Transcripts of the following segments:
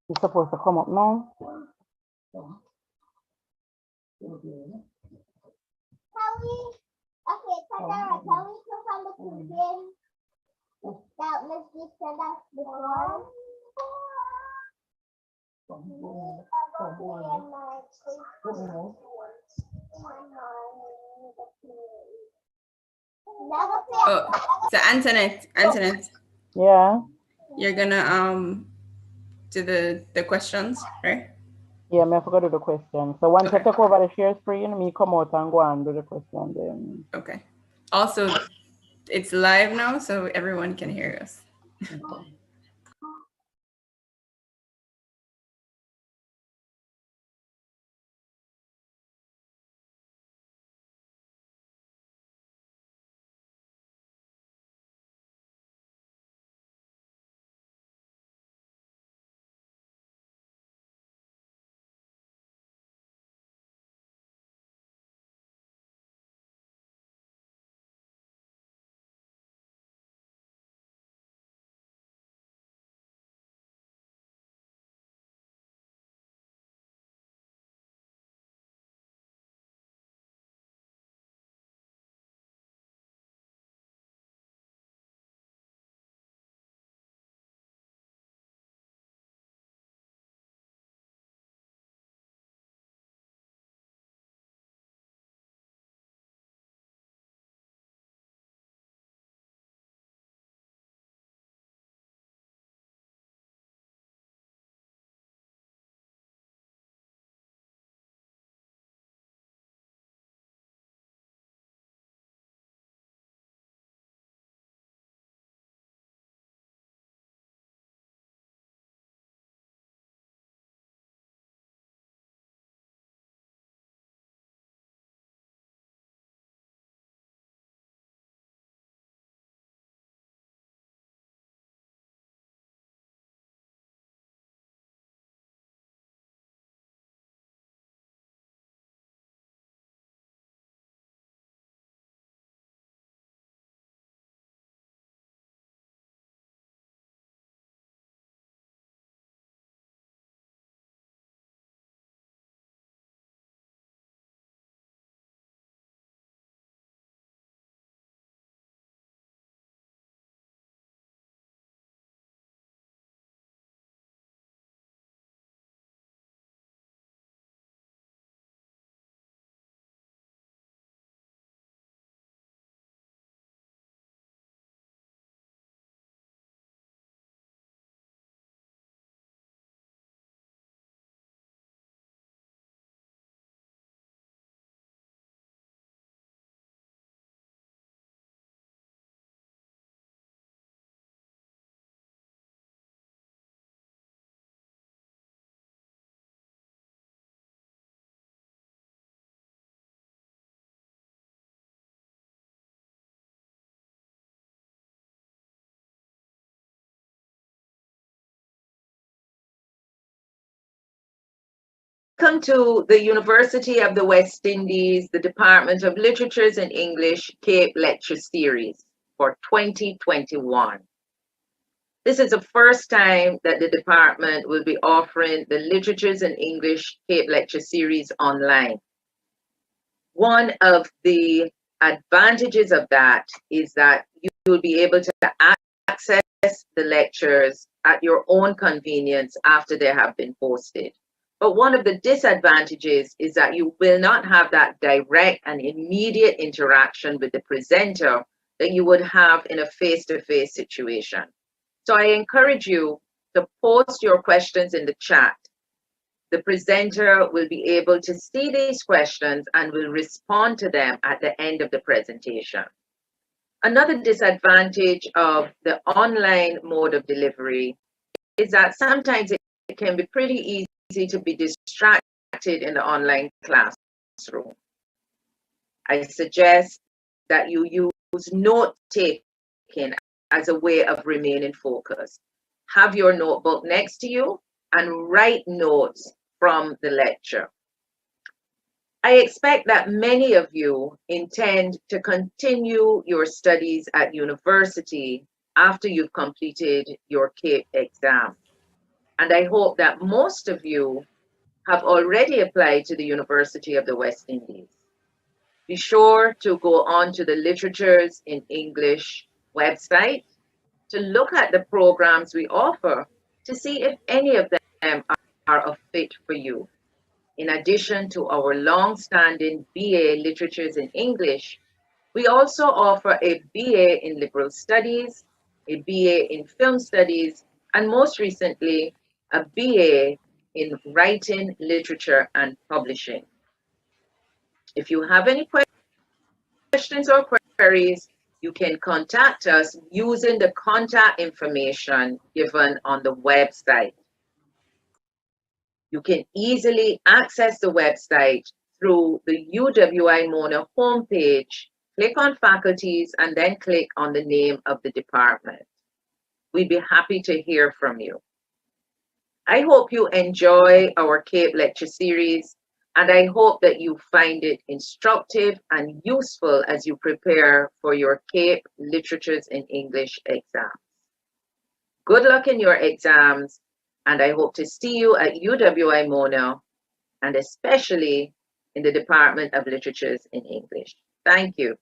It's supposed to come up now. Okay, Pandora, can we click on the begin that Miss G sent us before? Oh, so Antoinette, Yeah. you're gonna do the questions, right? Yeah, I forgot to do the question. So once I take over the share screen, me come out and go and do the question then. Okay. Also, it's live now, so everyone can hear us. Okay. Welcome to the University of the West Indies, the Department of Literatures and English Cape Lecture Series for 2021. This is the first time that the department will be offering the Literatures and English Cape Lecture Series online. One of the advantages of that is that you will be able to access the lectures at your own convenience after they have been posted. But one of the disadvantages is that you will not have that direct and immediate interaction with the presenter that you would have in a face-to-face situation. So I encourage you to post your questions in the chat. The presenter will be able to see these questions and will respond to them at the end of the presentation. Another disadvantage of the online mode of delivery is that sometimes it can be pretty easy to be distracted in the online classroom. I suggest that you use note-taking as a way of remaining focused. Have your notebook next to you and write notes from the lecture. I expect that many of you intend to continue your studies at university after you've completed your CAPE exam. And I hope that most of you have already applied to the University of the West Indies. Be sure to go on to the Literatures in English website to look at the programs we offer to see if any of them are a fit for you. In addition to our long-standing BA Literatures in English, we also offer a BA in Liberal Studies, a BA in Film Studies, and most recently, a BA in Writing, Literature, and Publishing. If you have any questions or queries, you can contact us using the contact information given on the website. You can easily access the website through the UWI Mona homepage. Click on faculties and then click on the name of the department. We'd be happy to hear from you. I hope you enjoy our CAPE lecture series, and I hope that you find it instructive and useful as you prepare for your CAPE Literatures in English exams. Good luck in your exams, and I hope to see you at UWI Mona, and especially in the Department of Literatures in English. Thank you.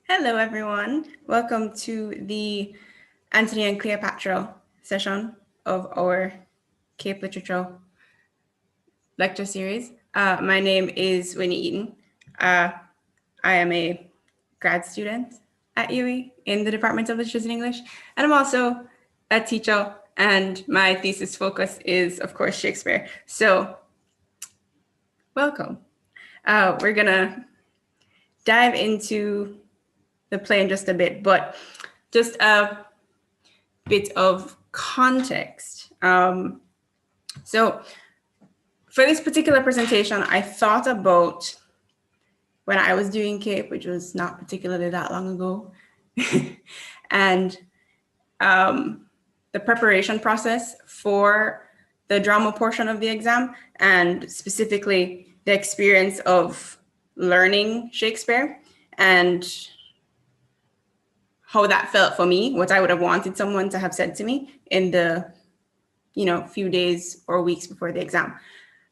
Hello, everyone. Welcome to the Antony and Cleopatra session of our CAPE Literature lecture series. My name is Winnie Eaton. I am a grad student at UWI in the Department of Literature in English, and I'm also a teacher, and my thesis focus is, of course, Shakespeare. So welcome. We're gonna dive into the play in just a bit, but just a bit of context. So for this particular presentation, I thought about when I was doing CAPE, which was not particularly that long ago, and the preparation process for the drama portion of the exam, and specifically the experience of learning Shakespeare and how that felt for me, what I would have wanted someone to have said to me in the few days or weeks before the exam,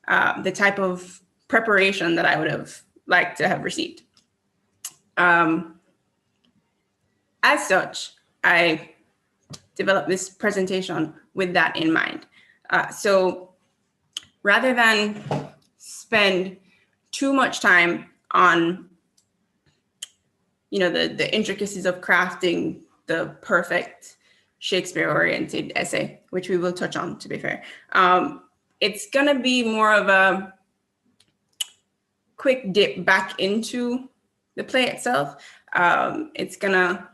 the type of preparation that I would have liked to have received. As such, I developed this presentation with that in mind. So rather than spend too much time on the intricacies of crafting the perfect Shakespeare-oriented essay, which we will touch on, to be fair. It's gonna be more of a quick dip back into the play itself. I'm gonna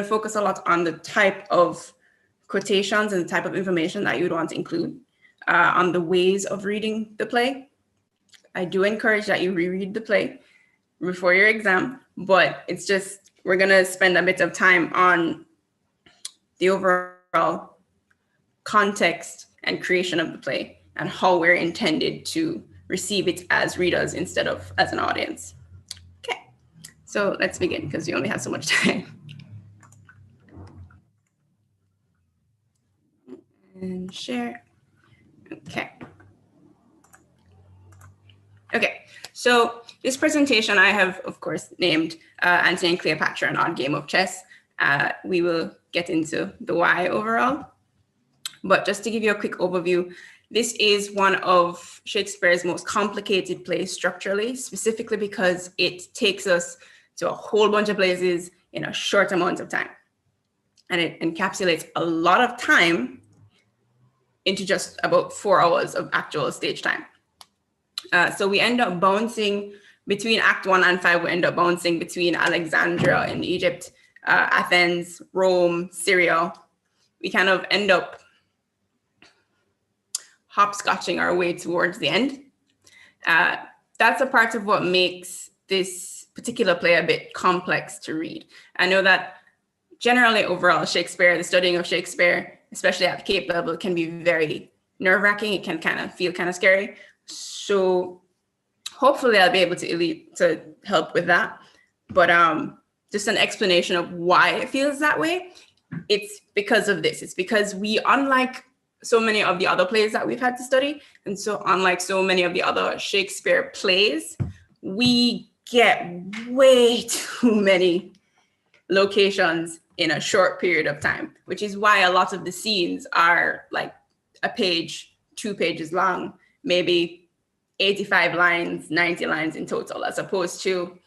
focus a lot on the type of quotations and the type of information that you would want to include, on the ways of reading the play. I do encourage that you reread the play before your exam, but it's just, we're gonna spend a bit of time on the overall context and creation of the play and how we're intended to receive it as readers instead of as an audience. Okay, so let's begin because we only have so much time. And share, okay. Okay, so this presentation I have, of course, named Antony and Cleopatra, an Odd Game of Chess. We will get into the why overall. But just to give you a quick overview, this is one of Shakespeare's most complicated plays structurally, specifically because it takes us to a whole bunch of places in a short amount of time. And it encapsulates a lot of time into just about 4 hours of actual stage time. So we end up bouncing between Act 1 and 5, we end up bouncing between Alexandria in Egypt, Athens, Rome, Syria. We kind of end up hopscotching our way towards the end. That's a part of what makes this particular play a bit complex to read. I know that generally overall Shakespeare, the studying of Shakespeare, especially at the CAPE level, can be very nerve-wracking. It can kind of feel kind of scary. So hopefully I'll be able to help with that. But just an explanation of why it feels that way. It's because of this. It's because we, unlike so many of the other plays that we've had to study, and so unlike so many of the other Shakespeare plays, we get way too many locations in a short period of time, which is why a lot of the scenes are like a page, 2 pages long, maybe 85 lines, 90 lines in total, as opposed to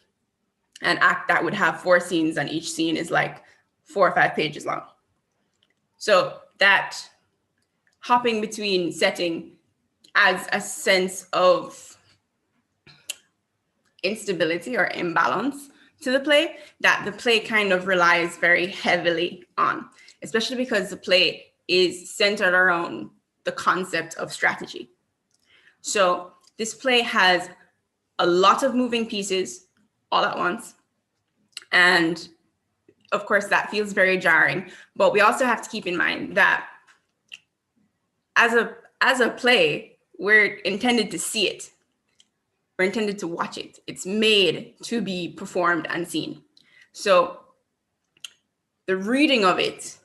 an act that would have 4 scenes and each scene is like 4 or 5 pages long. So that hopping between setting adds a sense of instability or imbalance to the play that the play kind of relies very heavily on, especially because the play is centered around the concept of strategy. So this play has a lot of moving pieces all at once. And of course, that feels very jarring. But we also have to keep in mind that as a play, we're intended to see it. We're intended to watch it. It's made to be performed and seen. So the reading of it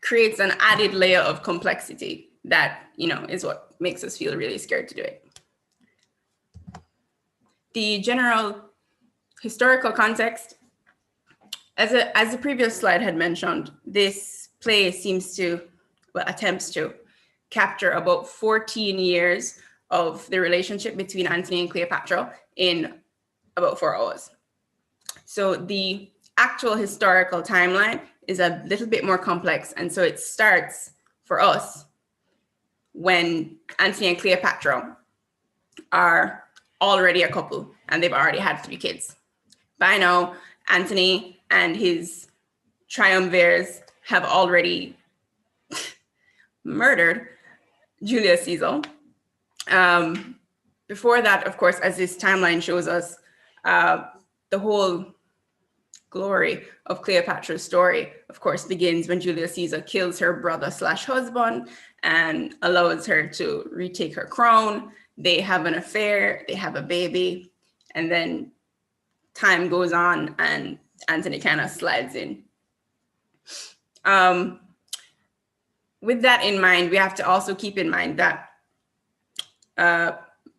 creates an added layer of complexity that, is what makes us feel really scared to do it. The general historical context, as the previous slide had mentioned, this play attempts to capture about 14 years of the relationship between Antony and Cleopatra in about 4 hours. So the actual historical timeline is a little bit more complex. And so it starts for us when Antony and Cleopatra are already a couple and they've already had 3 kids. By now, Antony and his triumvirs have already murdered Julius Caesar. Before that, of course, as this timeline shows us, the whole glory of Cleopatra's story, of course, begins when Julius Caesar kills her brother/husband and allows her to retake her crown. They have an affair, they have a baby, and then time goes on and Antony kind of slides in. With that in mind, we have to also keep in mind that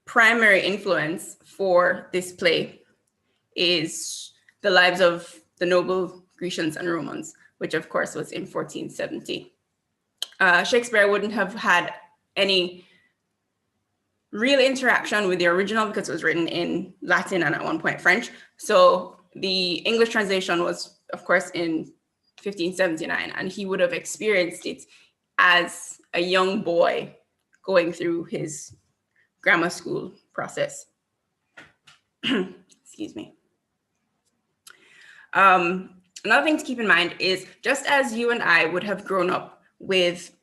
primary influence for this play is the lives of the noble Grecians and Romans, which of course was in 1470. Shakespeare wouldn't have had any real interaction with the original because it was written in Latin and at one point French. So the English translation was, of course, in 1579, and he would have experienced it as a young boy going through his grammar school process. Excuse me. Another thing to keep in mind is just as you and I would have grown up with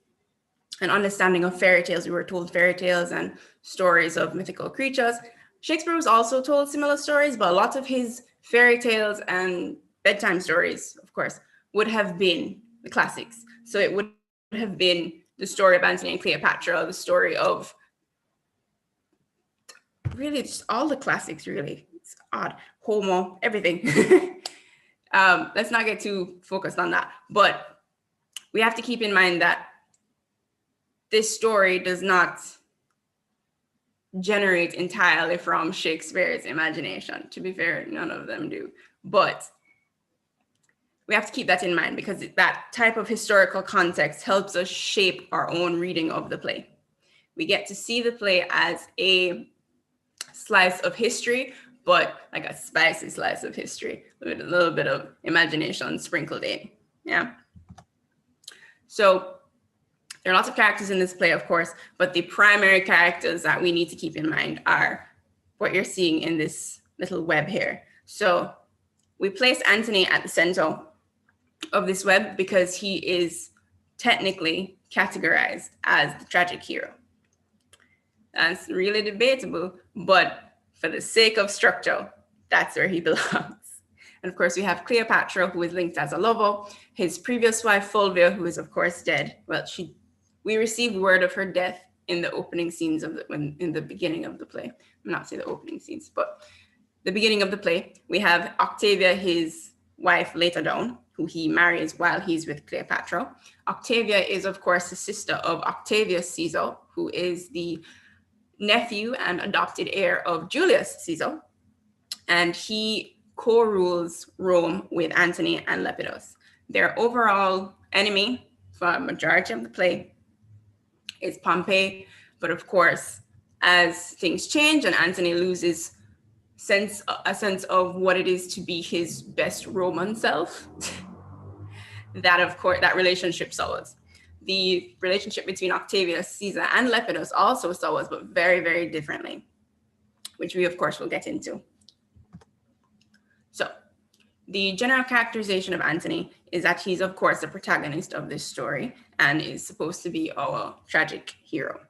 an understanding of fairy tales, we were told fairy tales and stories of mythical creatures. Shakespeare was also told similar stories, but a lot of his fairy tales and bedtime stories, of course, would have been the classics. So it would have been the story of Antony and Cleopatra, the story of really just all the classics, really. It's odd. Homer, everything. Let's not get too focused on that. But we have to keep in mind that this story does not generate entirely from Shakespeare's imagination. To be fair, none of them do. But we have to keep that in mind because that type of historical context helps us shape our own reading of the play. We get to see the play as a slice of history, but like a spicy slice of history with a little bit of imagination sprinkled in. Yeah. So there are lots of characters in this play, of course, but the primary characters that we need to keep in mind are what you're seeing in this little web here. So we place Antony at the center of this web because he is technically categorized as the tragic hero. That's really debatable, but for the sake of structure, that's where he belongs. And of course, we have Cleopatra, who is linked as a lover, his previous wife, Fulvia, who is of course dead. Well, we received word of her death in the opening scenes of in the beginning of the play. I'm not saying the opening scenes, but the beginning of the play, we have Octavia, his wife later down, who he marries while he's with Cleopatra. Octavia is, of course, the sister of Octavius Caesar, who is the nephew and adopted heir of Julius Caesar. And he co-rules Rome with Antony and Lepidus. Their overall enemy for a majority of the play is Pompey. But of course, as things change and Antony loses a sense of what it is to be his best Roman self, that of course, that relationship sours. The relationship between Octavius Caesar and Lepidus also sours, but very, very differently, which we of course will get into. So the general characterization of Antony is that he's of course the protagonist of this story and is supposed to be our tragic hero.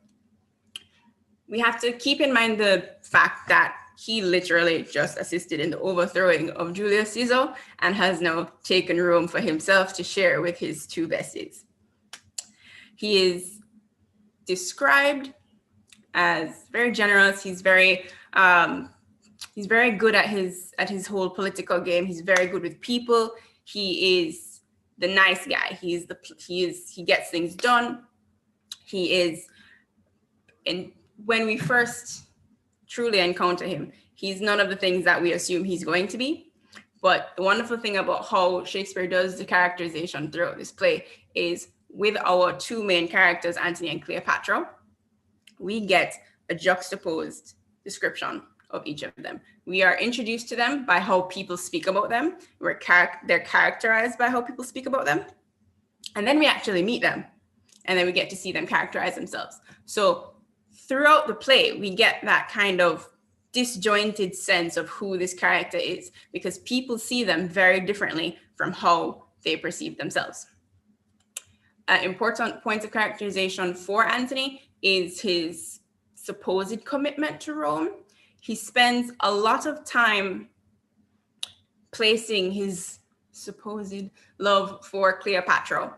We have to keep in mind the fact that he literally just assisted in the overthrowing of Julius Caesar and has now taken Rome for himself to share with his two besties. He is described as very generous. He's very good at his whole political game. He's very good with people. He is the nice guy. He gets things done. And when we first truly encounter him, he's none of the things that we assume he's going to be. But the wonderful thing about how Shakespeare does the characterization throughout this play is with our two main characters, Antony and Cleopatra, we get a juxtaposed description of each of them. We are introduced to them by how people speak about them. They're characterized by how people speak about them. And then we actually meet them. And then we get to see them characterize themselves. So throughout the play, we get that kind of disjointed sense of who this character is because people see them very differently from how they perceive themselves. An important point of characterization for Antony is his supposed commitment to Rome. He spends a lot of time placing his supposed love for Cleopatra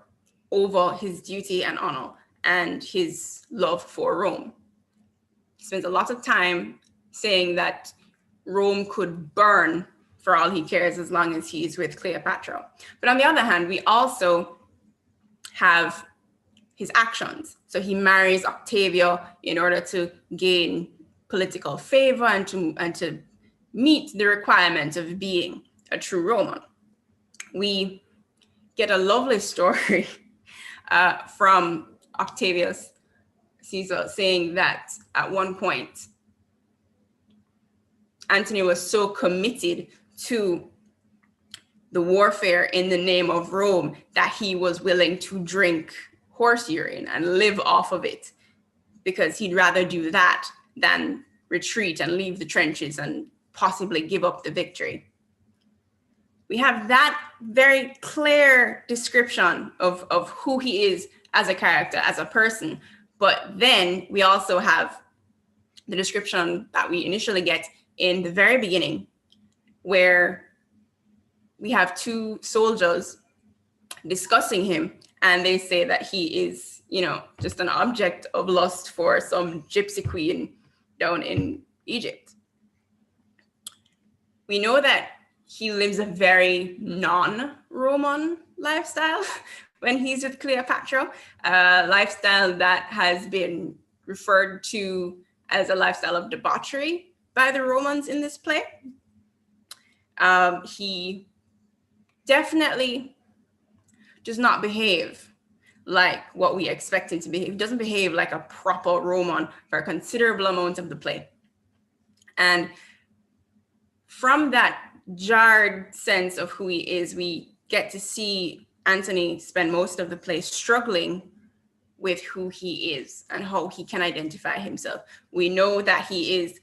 over his duty and honor and his love for Rome. He spends a lot of time saying that Rome could burn for all he cares as long as he's with Cleopatra. But on the other hand, we also have his actions. So he marries Octavia in order to gain political favor and to meet the requirement of being a true Roman. We get a lovely story from Octavius Caesar saying that at one point, Antony was so committed to the warfare in the name of Rome that he was willing to drink horse urine and live off of it because he'd rather do that than retreat and leave the trenches and possibly give up the victory. We have that very clear description of who he is as a character, as a person. But then we also have the description that we initially get in the very beginning, where we have two soldiers discussing him, and they say that he is, just an object of lust for some gypsy queen down in Egypt. We know that he lives a very non-Roman lifestyle when he's with Cleopatra, a lifestyle that has been referred to as a lifestyle of debauchery by the Romans in this play. He definitely does not behave like what we expect him to behave. He doesn't behave like a proper Roman for a considerable amount of the play. And from that jarred sense of who he is, we get to see Antony spend most of the play struggling with who he is and how he can identify himself. We know that he is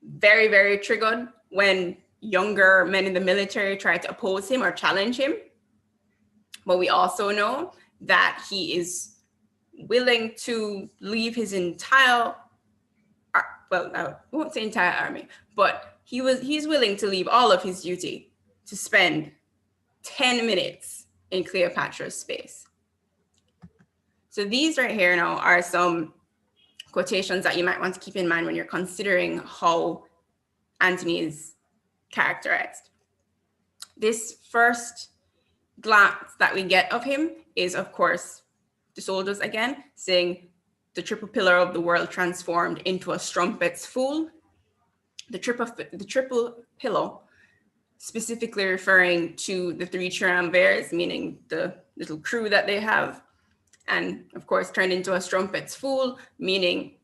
very, very triggered when younger men in the military try to oppose him or challenge him. But we also know that he is willing to leave his entire, well, I won't say entire army, but he's willing to leave all of his duty to spend 10 minutes in Cleopatra's space. So these right here now are some quotations that you might want to keep in mind when you're considering how Antony is characterized. This first glance that we get of him is, of course, the soldiers again saying, the triple pillar of the world transformed into a strumpet's fool. The triple pillar, specifically referring to the three triumvirs, meaning the little crew that they have. And of course, turned into a strumpet's fool, meaning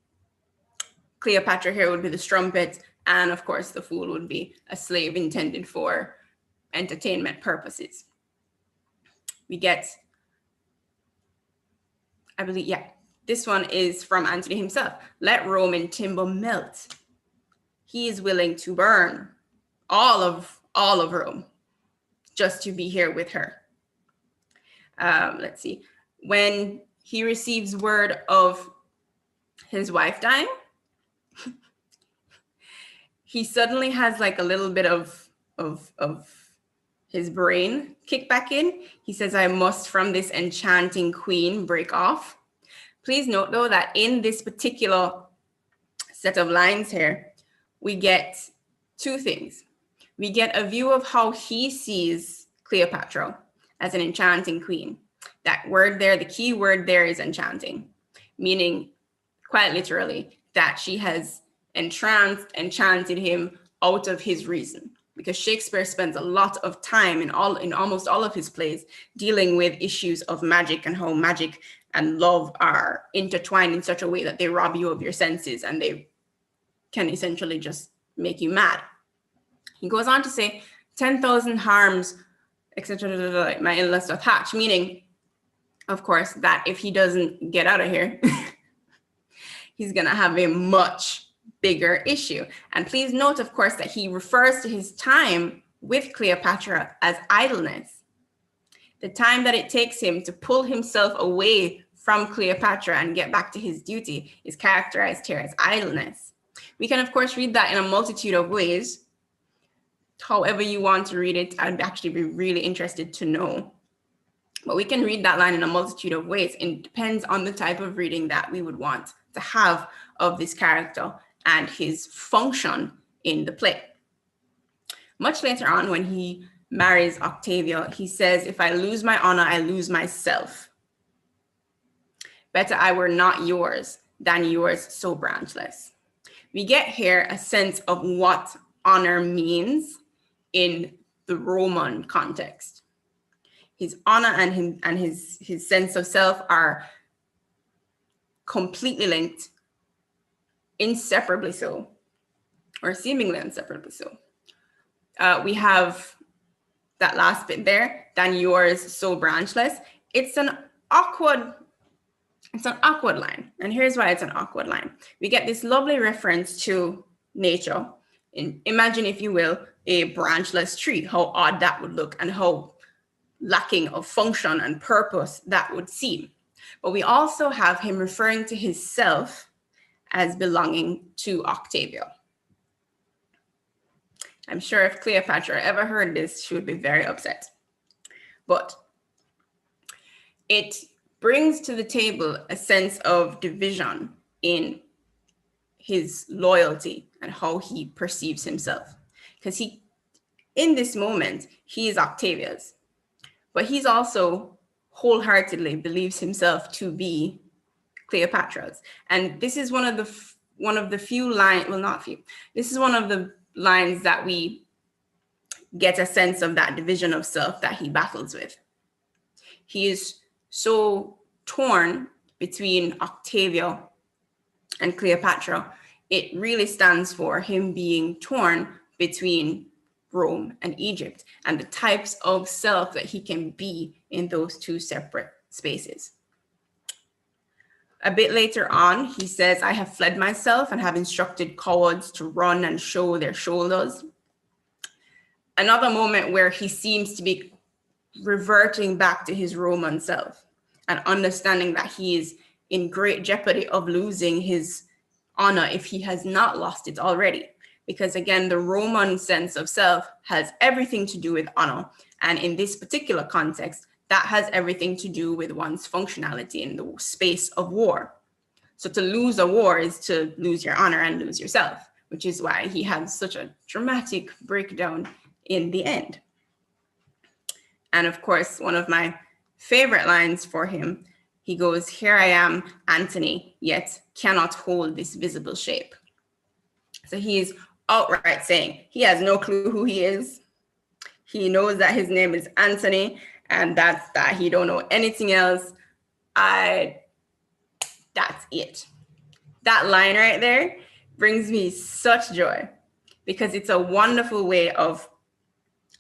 Cleopatra here would be the strumpet, and of course, the fool would be a slave intended for entertainment purposes. We get, I believe, yeah, this one is from Antony himself. Let Roman timber melt. He is willing to burn all of Rome just to be here with her. Let's see. When he receives word of his wife dying, he suddenly has like a little bit of his brain kick back in. He says, I must from this enchanting queen break off. Please note though that in this particular set of lines here, we get two things. We get a view of how he sees Cleopatra as an enchanting queen. That word there, the key word there is enchanting, meaning quite literally that she has enchanted him out of his reason. Because Shakespeare spends a lot of time in almost all of his plays dealing with issues of magic and how magic and love are intertwined in such a way that they rob you of your senses and they can essentially just make you mad. He goes on to say, 10,000 harms, etc. My endless doth hatch, meaning, of course, that if he doesn't get out of here, he's going to have a much bigger issue. And please note, of course, that he refers to his time with Cleopatra as idleness. The time that it takes him to pull himself away from Cleopatra and get back to his duty is characterized here as idleness. We can, of course, read that in a multitude of ways. However you want to read it, I'd actually be really interested to know. But we can read that line in a multitude of ways. And it depends on the type of reading that we would want to have of this character and his function in the play. Much later on, when he marries Octavia, he says, if I lose my honor, I lose myself. Better I were not yours than yours so branchless. We get here a sense of what honor means in the Roman context. His honor and his sense of self are completely linked, inseparably so, or seemingly inseparably so. We have that last bit there, than yours so branchless. It's an awkward line. And here's why it's an awkward line. We get this lovely reference to nature. Imagine, if you will, a branchless tree, how odd that would look and how lacking of function and purpose that would seem. But we also have him referring to his self as belonging to Octavia. I'm sure if Cleopatra ever heard this, she would be very upset. But it brings to the table a sense of division in his loyalty and how he perceives himself. Because in this moment, he is Octavia's, but he's also wholeheartedly believes himself to be Cleopatra's. And this is one of the few lines, well, not few, this is one of the lines that we get a sense of that division of self that he battles with. He is so torn between Octavia and Cleopatra. It really stands for him being torn between Rome and Egypt and the types of self that he can be in those two separate spaces. A bit later on, he says, I have fled myself and have instructed cowards to run and show their shoulders. Another moment where he seems to be reverting back to his Roman self and understanding that he is in great jeopardy of losing his honor if he has not lost it already. Because again, the Roman sense of self has everything to do with honor. And in this particular context, that has everything to do with one's functionality in the space of war. So to lose a war is to lose your honor and lose yourself, which is why he has such a dramatic breakdown in the end. And of course, one of my favorite lines for him, he goes, "Here I am, Antony, yet cannot hold this visible shape." So he's outright saying he has no clue who he is. He knows that his name is Antony, and that's that. He don't know anything else. That's it. That line right there brings me such joy because it's a wonderful way of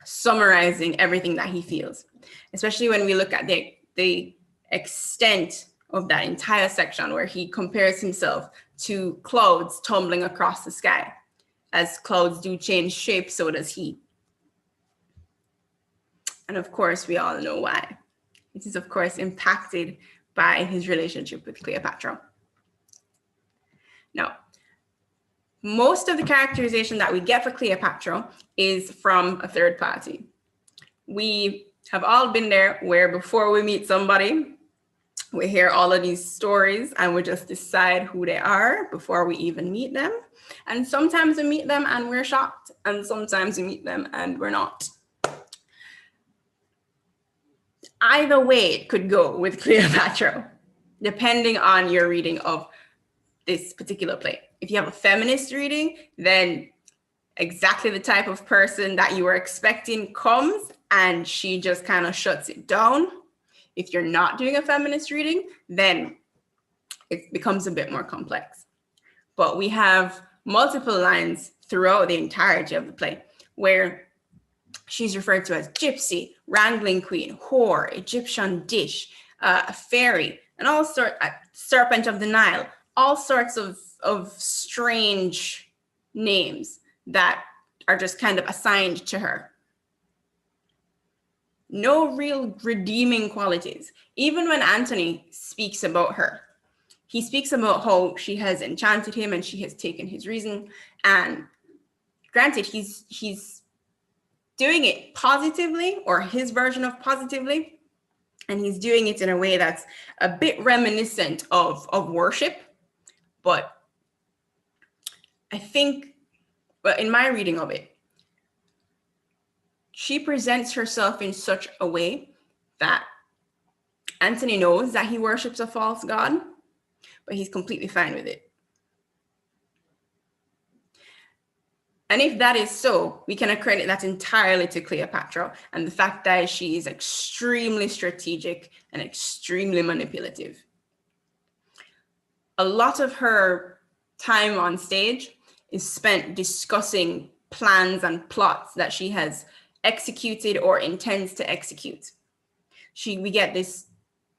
summarizing everything that he feels, especially when we look at the extent of that entire section where he compares himself to clouds tumbling across the sky. As clouds do change shape, so does he. And of course, we all know why. It is, of course, impacted by his relationship with Cleopatra. Now, most of the characterization that we get for Cleopatra is from a third party. We have all been there where before we meet somebody, we hear all of these stories and we just decide who they are before we even meet them. And sometimes we meet them and we're shocked, and sometimes we meet them and we're not. Either way it could go with Cleopatra, depending on your reading of this particular play. If you have a feminist reading, then exactly the type of person that you were expecting comes and she just kind of shuts it down. If you're not doing a feminist reading, then it becomes a bit more complex. But we have multiple lines throughout the entirety of the play where she's referred to as gypsy, wrangling queen, whore, Egyptian dish, a fairy, and all sorts, serpent of the Nile, all sorts of strange names that are just kind of assigned to her. No real redeeming qualities. Even when Antony speaks about her, he speaks about how she has enchanted him and she has taken his reason. And granted, he's doing it positively, or his version of positively, and he's doing it in a way that's a bit reminiscent of worship. But I think, well, in my reading of it, she presents herself in such a way that Antony knows that he worships a false god, but he's completely fine with it. And if that is so, we can accredit that entirely to Cleopatra and the fact that she is extremely strategic and extremely manipulative. A lot of her time on stage is spent discussing plans and plots that she has executed or intends to execute. We get this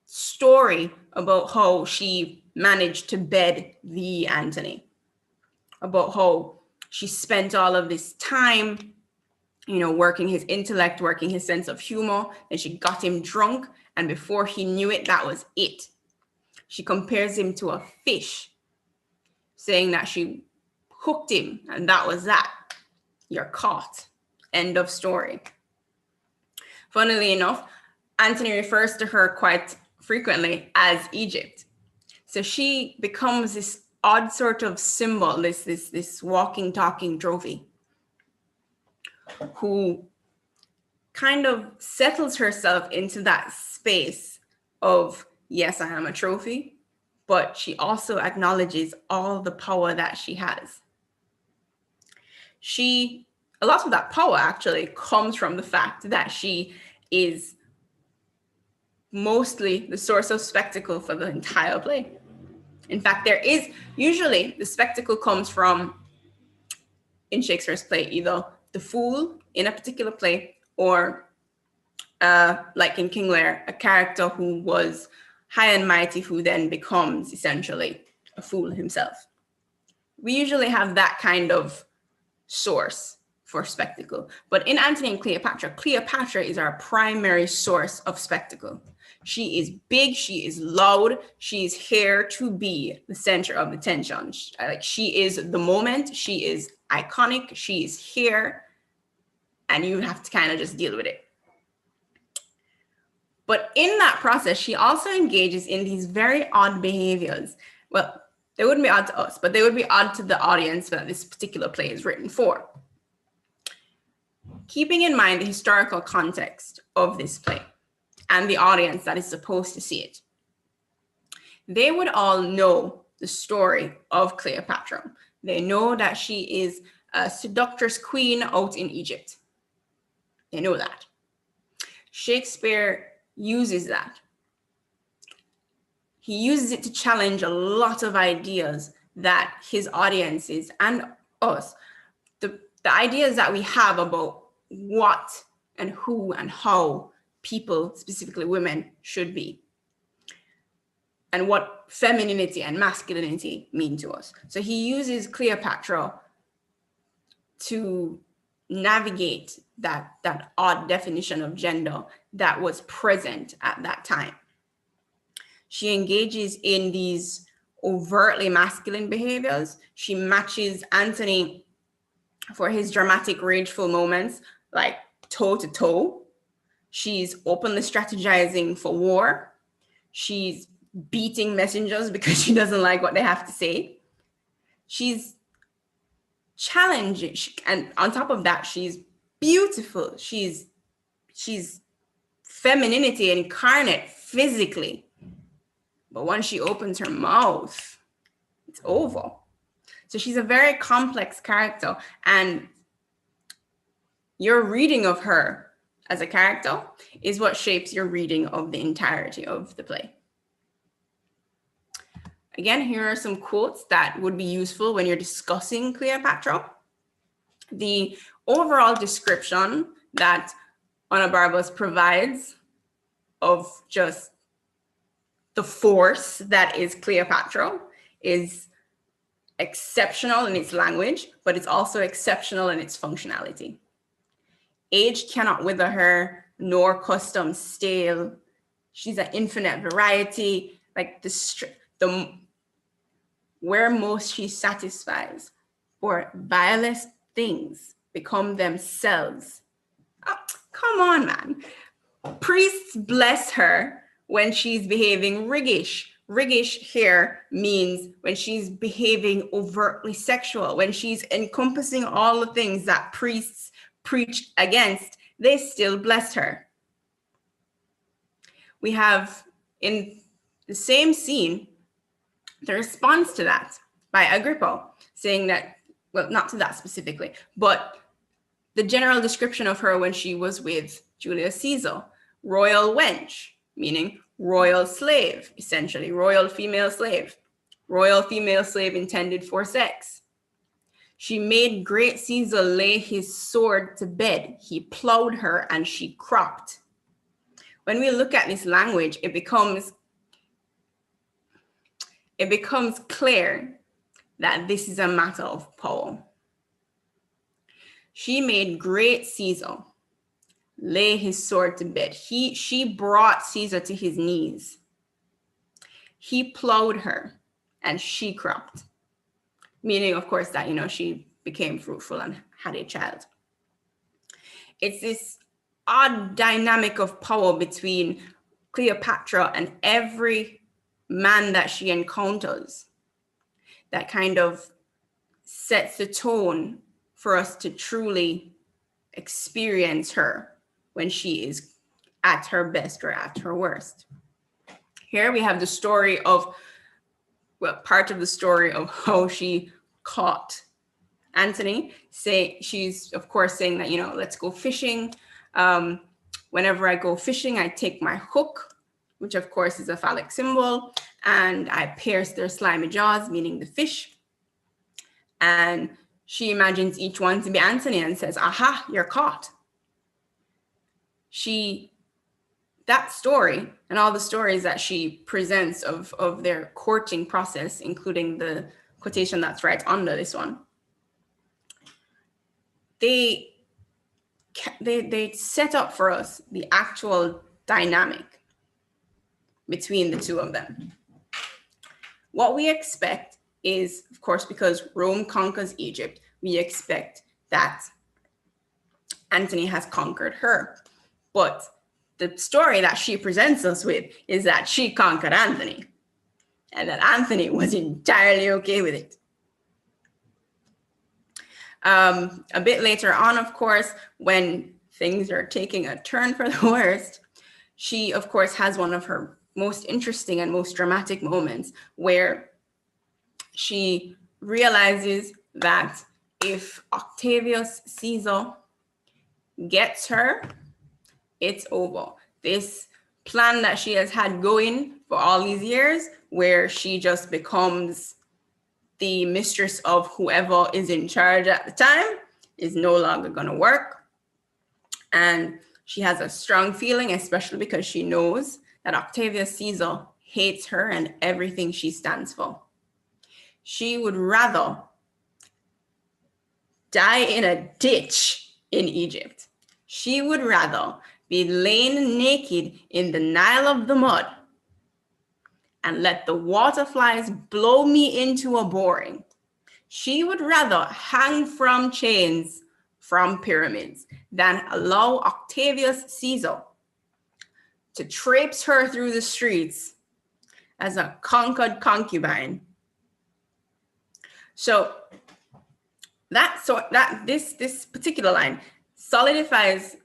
story about how she managed to bed the Antony, about how she spent all of this time, working his intellect, working his sense of humor, and she got him drunk, and before he knew it, that was it. She compares him to a fish, saying that she hooked him, and that was that. You're caught. End of story. Funnily enough, Antony refers to her quite frequently as Egypt. So she becomes this odd sort of symbol, this walking, talking trophy, who kind of settles herself into that space of, yes, I am a trophy, but she also acknowledges all the power that she has. A lot of that power actually comes from the fact that she is mostly the source of spectacle for the entire play. In fact, usually the spectacle comes from, in Shakespeare's play, either the fool in a particular play or like in King Lear, a character who was high and mighty who then becomes essentially a fool himself. We usually have that kind of source for spectacle. But in Antony and Cleopatra, Cleopatra is our primary source of spectacle. She is big, she is loud, she is here to be the center of attention. She is the moment, she is iconic, she is here, and you have to kind of just deal with it. But in that process, she also engages in these very odd behaviors. Well, They wouldn't be odd to us, but they would be odd to the audience that this particular play is written for. Keeping in mind the historical context of this play and the audience that is supposed to see it, they would all know the story of Cleopatra. They know that she is a seductress queen out in Egypt. They know that. Shakespeare uses that. He uses it to challenge a lot of ideas that his audiences and us, the ideas that we have about what and who and how people, specifically women, should be, and what femininity and masculinity mean to us. So he uses Cleopatra to navigate that odd definition of gender that was present at that time. She engages in these overtly masculine behaviors. She matches Antony for his dramatic, rageful moments, like toe to toe. She's openly strategizing for war. She's beating messengers because she doesn't like what they have to say. She's challenging, and on top of that, she's beautiful. She's femininity incarnate physically. But once she opens her mouth, it's over. So she's a very complex character, and your reading of her as a character is what shapes your reading of the entirety of the play. Again, here are some quotes that would be useful when you're discussing Cleopatra. The overall description that Annabus provides of just the force that is Cleopatra is exceptional in its language, but it's also exceptional in its functionality. Age cannot wither her, nor custom stale. She's an infinite variety, like the where most she satisfies, or vilest things become themselves. Oh, come on, man. Priests bless her when she's behaving riggish. Riggish here means when she's behaving overtly sexual, when she's encompassing all the things that priests preach against, they still bless her. We have in the same scene, the response to that by Agrippa, saying that, well, not to that specifically, but the general description of her when she was with Julius Caesar, royal wench, meaning royal slave, essentially, royal female slave intended for sex. She made great Caesar lay his sword to bed. He plowed her and she cropped. When we look at this language, it becomes clear that this is a matter of power. She made great Caesar lay his sword to bed. She brought Caesar to his knees. He plowed her and she cropped. Meaning, of course, that, she became fruitful and had a child. It's this odd dynamic of power between Cleopatra and every man that she encounters that kind of sets the tone for us to truly experience her when she is at her best or at her worst. Here we have the story of, part of the story of how she caught Antony. She's of course saying that, let's go fishing. Whenever I go fishing, I take my hook, which of course is a phallic symbol, and I pierce their slimy jaws, meaning the fish. And she imagines each one to be Antony and says, aha, you're caught. That story and all the stories that she presents of their courting process, including the quotation that's right under this one, they set up for us the actual dynamic between the two of them. What we expect is, of course, because Rome conquers Egypt, we expect that Antony has conquered her. But the story that she presents us with is that she conquered Antony. and that Anthony was entirely okay with it. A bit later on, of course, when things are taking a turn for the worst, she, of course, has one of her most interesting and most dramatic moments where she realizes that if Octavius Caesar gets her, it's over. This plan that she has had going for all these years, where she just becomes the mistress of whoever is in charge at the time, is no longer going to work. And she has a strong feeling, especially because she knows that Octavius Caesar hates her and everything she stands for. She would rather die in a ditch in Egypt. She would rather be laying naked in the Nile of the mud and let the water flies blow me into a boring. She would rather hang from chains from pyramids than allow Octavius Caesar to traipse her through the streets as a conquered concubine. So this particular line solidifies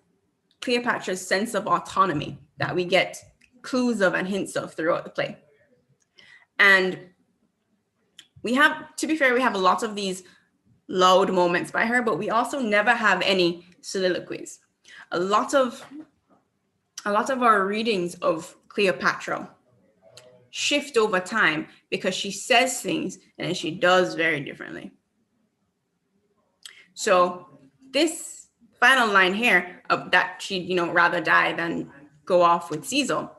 Cleopatra's sense of autonomy that we get clues of and hints of throughout the play. And we have, to be fair, we have a lot of these loud moments by her, but we also never have any soliloquies. A lot of our readings of Cleopatra shift over time because she says things and then she does very differently. So this final line here of that she'd, rather die than go off with Caesar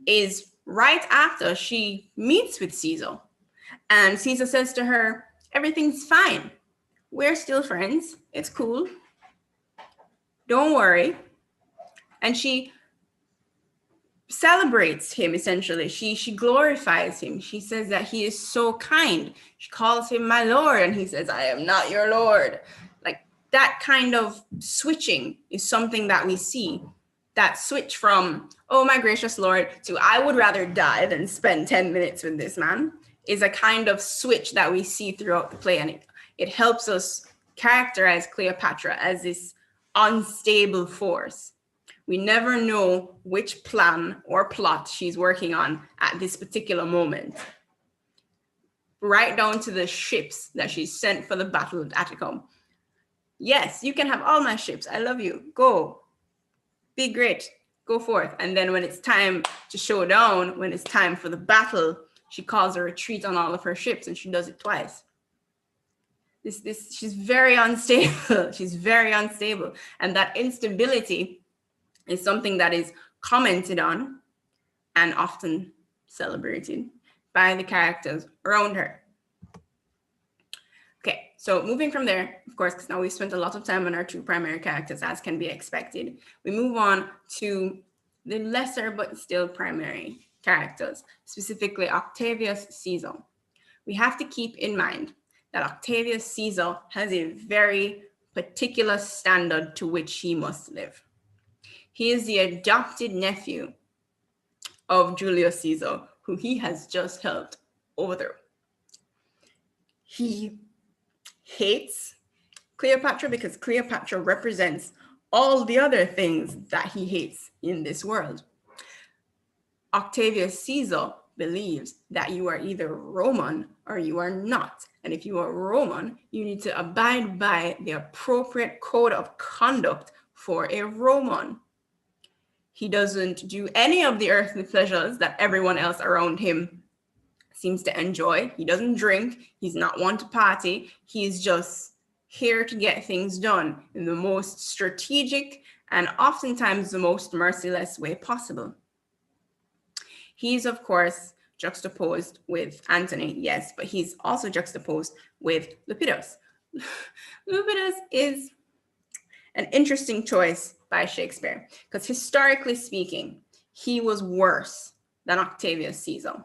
is right after she meets with Caesar. And Caesar says to her, everything's fine. We're still friends. It's cool. Don't worry. And she celebrates him, essentially. She glorifies him. She says that he is so kind. She calls him my lord, and he says, I am not your lord. Like, that kind of switching is something that we see. That switch from, oh my gracious lord, to I would rather die than spend 10 minutes with this man is a kind of switch that we see throughout the play. And it helps us characterize Cleopatra as this unstable force. We never know which plan or plot she's working on at this particular moment. Right down to the ships that she sent for the Battle of Atticum. Yes, you can have all my ships. I love you. Go. Be great. Go forth. And then when it's time to show down, when it's time for the battle, she calls a retreat on all of her ships, and she does it twice. She's very unstable. She's very unstable. And that instability is something that is commented on and often celebrated by the characters around her. Okay, so moving from there, of course, because now we've spent a lot of time on our two primary characters, as can be expected, we move on to the lesser but still primary characters, specifically Octavius Caesar. We have to keep in mind that Octavius Caesar has a very particular standard to which he must live. He is the adopted nephew of Julius Caesar, who he has just helped overthrow. He hates Cleopatra because Cleopatra represents all the other things that he hates in this world. Octavius Caesar believes that you are either Roman or you are not. And if you are Roman, you need to abide by the appropriate code of conduct for a Roman. He doesn't do any of the earthly pleasures that everyone else around him seems to enjoy. He doesn't drink. He's not one to party. He's just here to get things done in the most strategic and oftentimes the most merciless way possible. He's, of course, juxtaposed with Antony, yes, but he's also juxtaposed with Lepidus. Lepidus is an interesting choice by Shakespeare because historically speaking, he was worse than Octavius Caesar.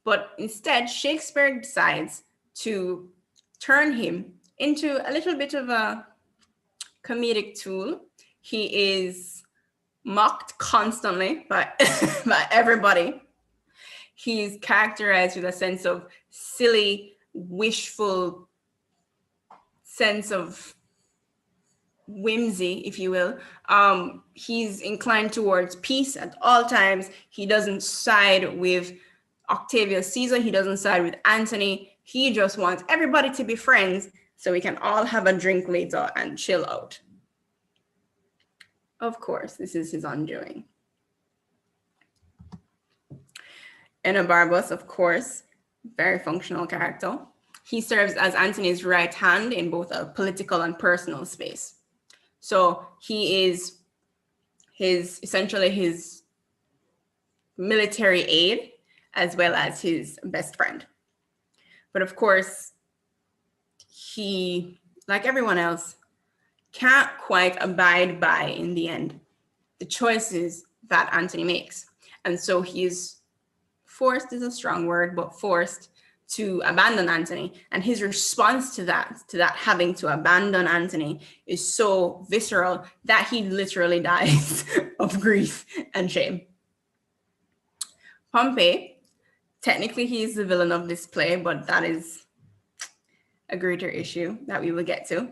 But instead, Shakespeare decides to turn him into a little bit of a comedic tool. He is mocked constantly by everybody. He's characterized with a sense of silly, wishful sense of whimsy, if you will. He's inclined towards peace at all times. He doesn't side with Octavius Caesar. He doesn't side with Antony. He just wants everybody to be friends so we can all have a drink later and chill out. Of course, this is his undoing. Annabus, of course, very functional character. He serves as Antony's right hand in both a political and personal space. So he is essentially his military aide as well as his best friend. But of course, he, like everyone else, can't quite abide by, in the end, the choices that Antony makes. And so he is forced, is a strong word, but forced to abandon Antony. And his response to that having to abandon Antony is so visceral that he literally dies of grief and shame. Pompey, technically he's the villain of this play, but that is a greater issue that we will get to.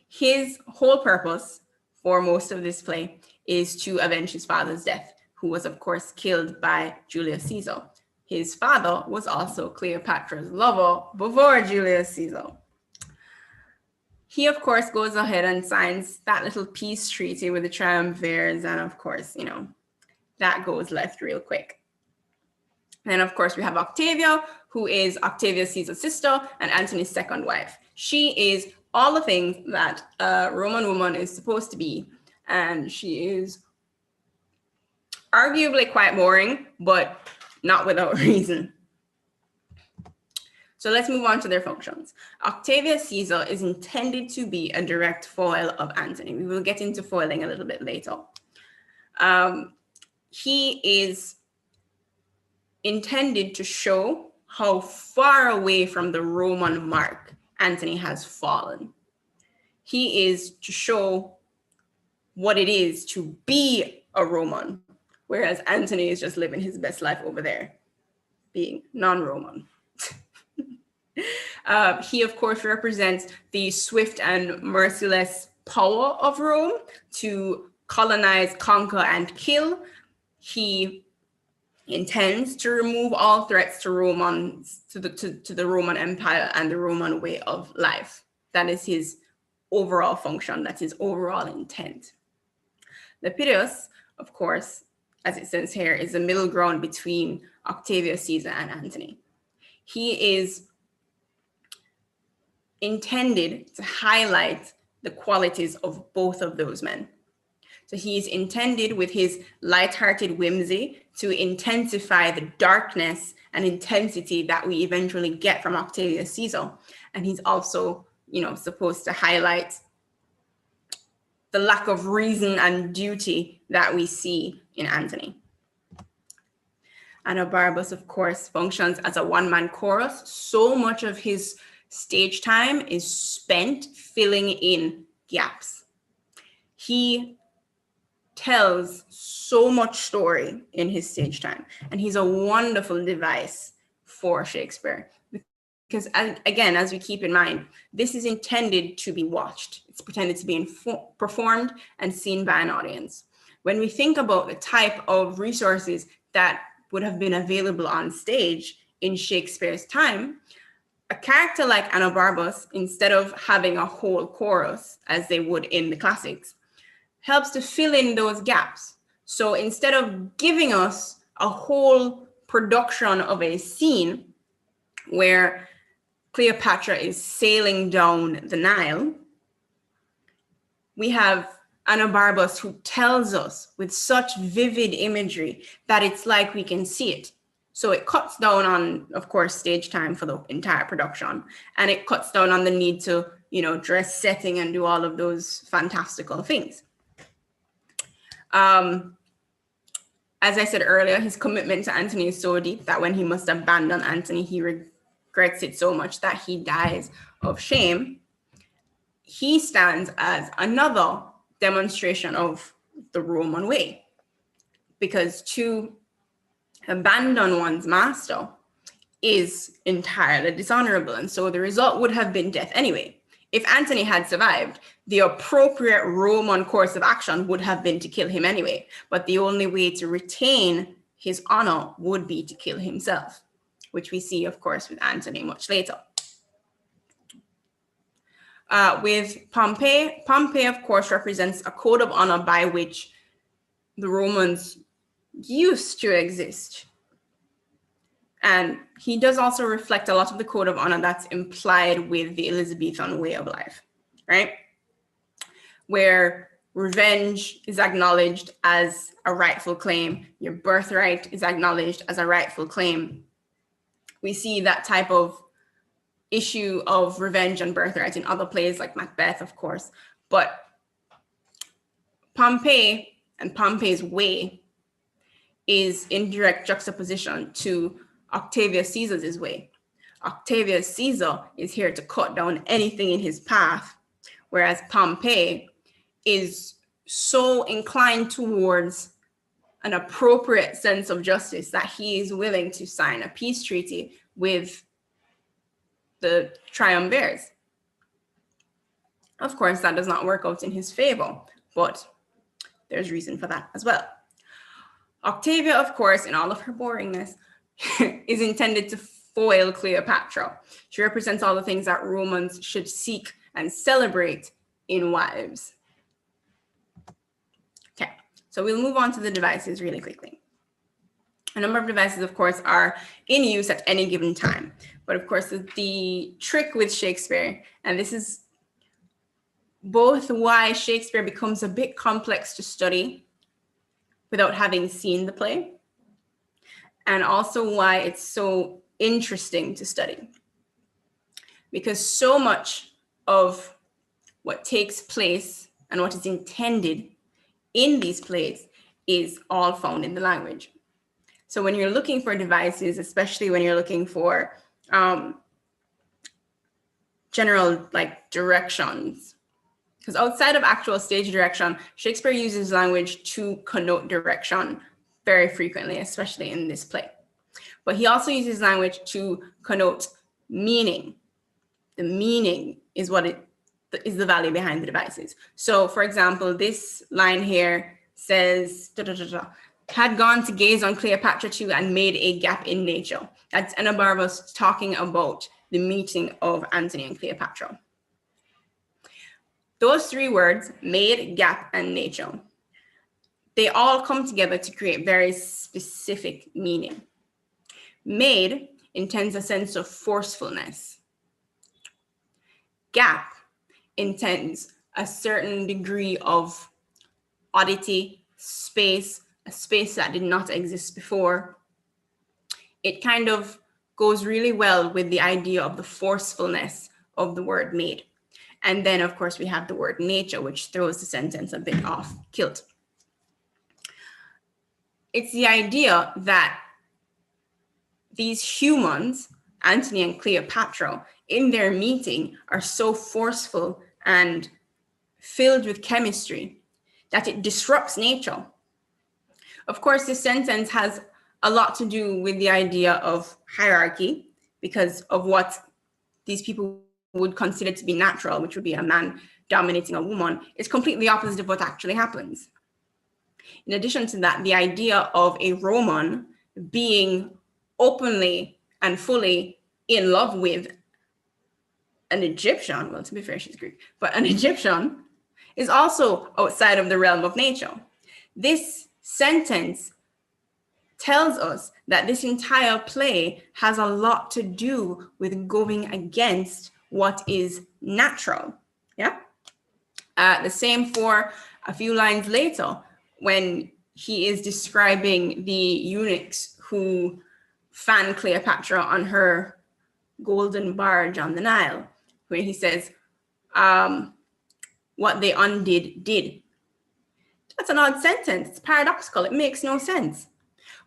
His whole purpose for most of this play is to avenge his father's death, who was of course killed by Julius Caesar. His father was also Cleopatra's lover before Julius Caesar. He, of course, goes ahead and signs that little peace treaty with the triumvirs. And of course, you know, that goes left real quick. Then, of course, we have Octavia, who is Octavius Caesar's sister and Antony's second wife. She is all the things that a Roman woman is supposed to be. And she is arguably quite boring, but not without reason. So let's move on to their functions. Octavius Caesar is intended to be a direct foil of Antony. We will get into foiling a little bit later. He is intended to show how far away from the Roman mark Antony has fallen. He is to show what it is to be a Roman, whereas Antony is just living his best life over there, being non-Roman. He, of course, represents the swift and merciless power of Rome to colonize, conquer, and kill. He intends to remove all threats to the Roman Empire and the Roman way of life. That is his overall function. That's his overall intent. Lepidus, of course, as it says here, is the middle ground between Octavius Caesar and Antony. He is intended to highlight the qualities of both of those men. So he's intended with his lighthearted whimsy to intensify the darkness and intensity that we eventually get from Octavius Caesar. And he's also, you know, supposed to highlight the lack of reason and duty that we see in Antony. Annabus, of course, functions as a one-man chorus. So much of his stage time is spent filling in gaps. He tells so much story in his stage time, and he's a wonderful device for Shakespeare. Because again, as we keep in mind, this is intended to be watched. It's pretended to be performed and seen by an audience. When we think about the type of resources that would have been available on stage in Shakespeare's time, a character like Annabus, instead of having a whole chorus as they would in the classics, helps to fill in those gaps. So instead of giving us a whole production of a scene where Cleopatra is sailing down the Nile, we have Annabus who tells us with such vivid imagery that it's like we can see it. So it cuts down on, of course, stage time for the entire production, and it cuts down on the need to, you know, dress setting and do all of those fantastical things. As I said earlier, his commitment to Antony is so deep that when he must abandon Antony, he regrets it so much that he dies of shame. He stands as another demonstration of the Roman way, because to abandon one's master is entirely dishonorable. And so the result would have been death anyway. If Antony had survived, the appropriate Roman course of action would have been to kill him anyway. But the only way to retain his honor would be to kill himself, which we see, of course, with Antony much later. With Pompey, of course, represents a code of honor by which the Romans used to exist. And he does also reflect a lot of the code of honor that's implied with the Elizabethan way of life, right? Where revenge is acknowledged as a rightful claim, your birthright is acknowledged as a rightful claim. We see that type of issue of revenge and birthright in other plays like Macbeth, of course. But Pompey and Pompey's way is in direct juxtaposition to Octavius Caesar's way. Octavius Caesar is here to cut down anything in his path, whereas Pompey is so inclined towards an appropriate sense of justice that he is willing to sign a peace treaty with the triumvirs. Of course, that does not work out in his favor, but there's reason for that as well. Octavia, of course, in all of her boringness, is intended to foil Cleopatra. She represents all the things that Romans should seek and celebrate in wives. Okay, so we'll move on to the devices really quickly. A number of devices, of course, are in use at any given time. But of course, the trick with Shakespeare, and this is both why Shakespeare becomes a bit complex to study without having seen the play, and also why it's so interesting to study. Because so much of what takes place and what is intended in these plays is all found in the language. So when you're looking for devices, especially when you're looking for general like directions, because outside of actual stage direction, Shakespeare uses language to connote direction very frequently, especially in this play. But he also uses language to connote meaning. The meaning is what is the value behind the devices. So for example, this line here says, had gone to gaze on Cleopatra too and made a gap in nature. That's Annabus talking about the meeting of Antony and Cleopatra. Those three words, made, gap, and nature, they all come together to create very specific meaning. Made intends a sense of forcefulness. Gap intends a certain degree of oddity, space, a space that did not exist before. It kind of goes really well with the idea of the forcefulness of the word made. And then, of course, we have the word nature, which throws the sentence a bit off kilt. It's the idea that these humans, Antony and Cleopatra, in their meeting are so forceful and filled with chemistry that it disrupts nature. Of course, this sentence has a lot to do with the idea of hierarchy because of what these people would consider to be natural, which would be a man dominating a woman, is completely opposite of what actually happens. In addition to that, the idea of a Roman being openly and fully in love with an Egyptian, well, to be fair, she's Greek, but an Egyptian is also outside of the realm of nature. This sentence tells us that this entire play has a lot to do with going against what is natural. Yeah. The same for a few lines later when he is describing the eunuchs who fan Cleopatra on her golden barge on the Nile, where he says, what they undid did. That's an odd sentence. It's paradoxical. It makes no sense.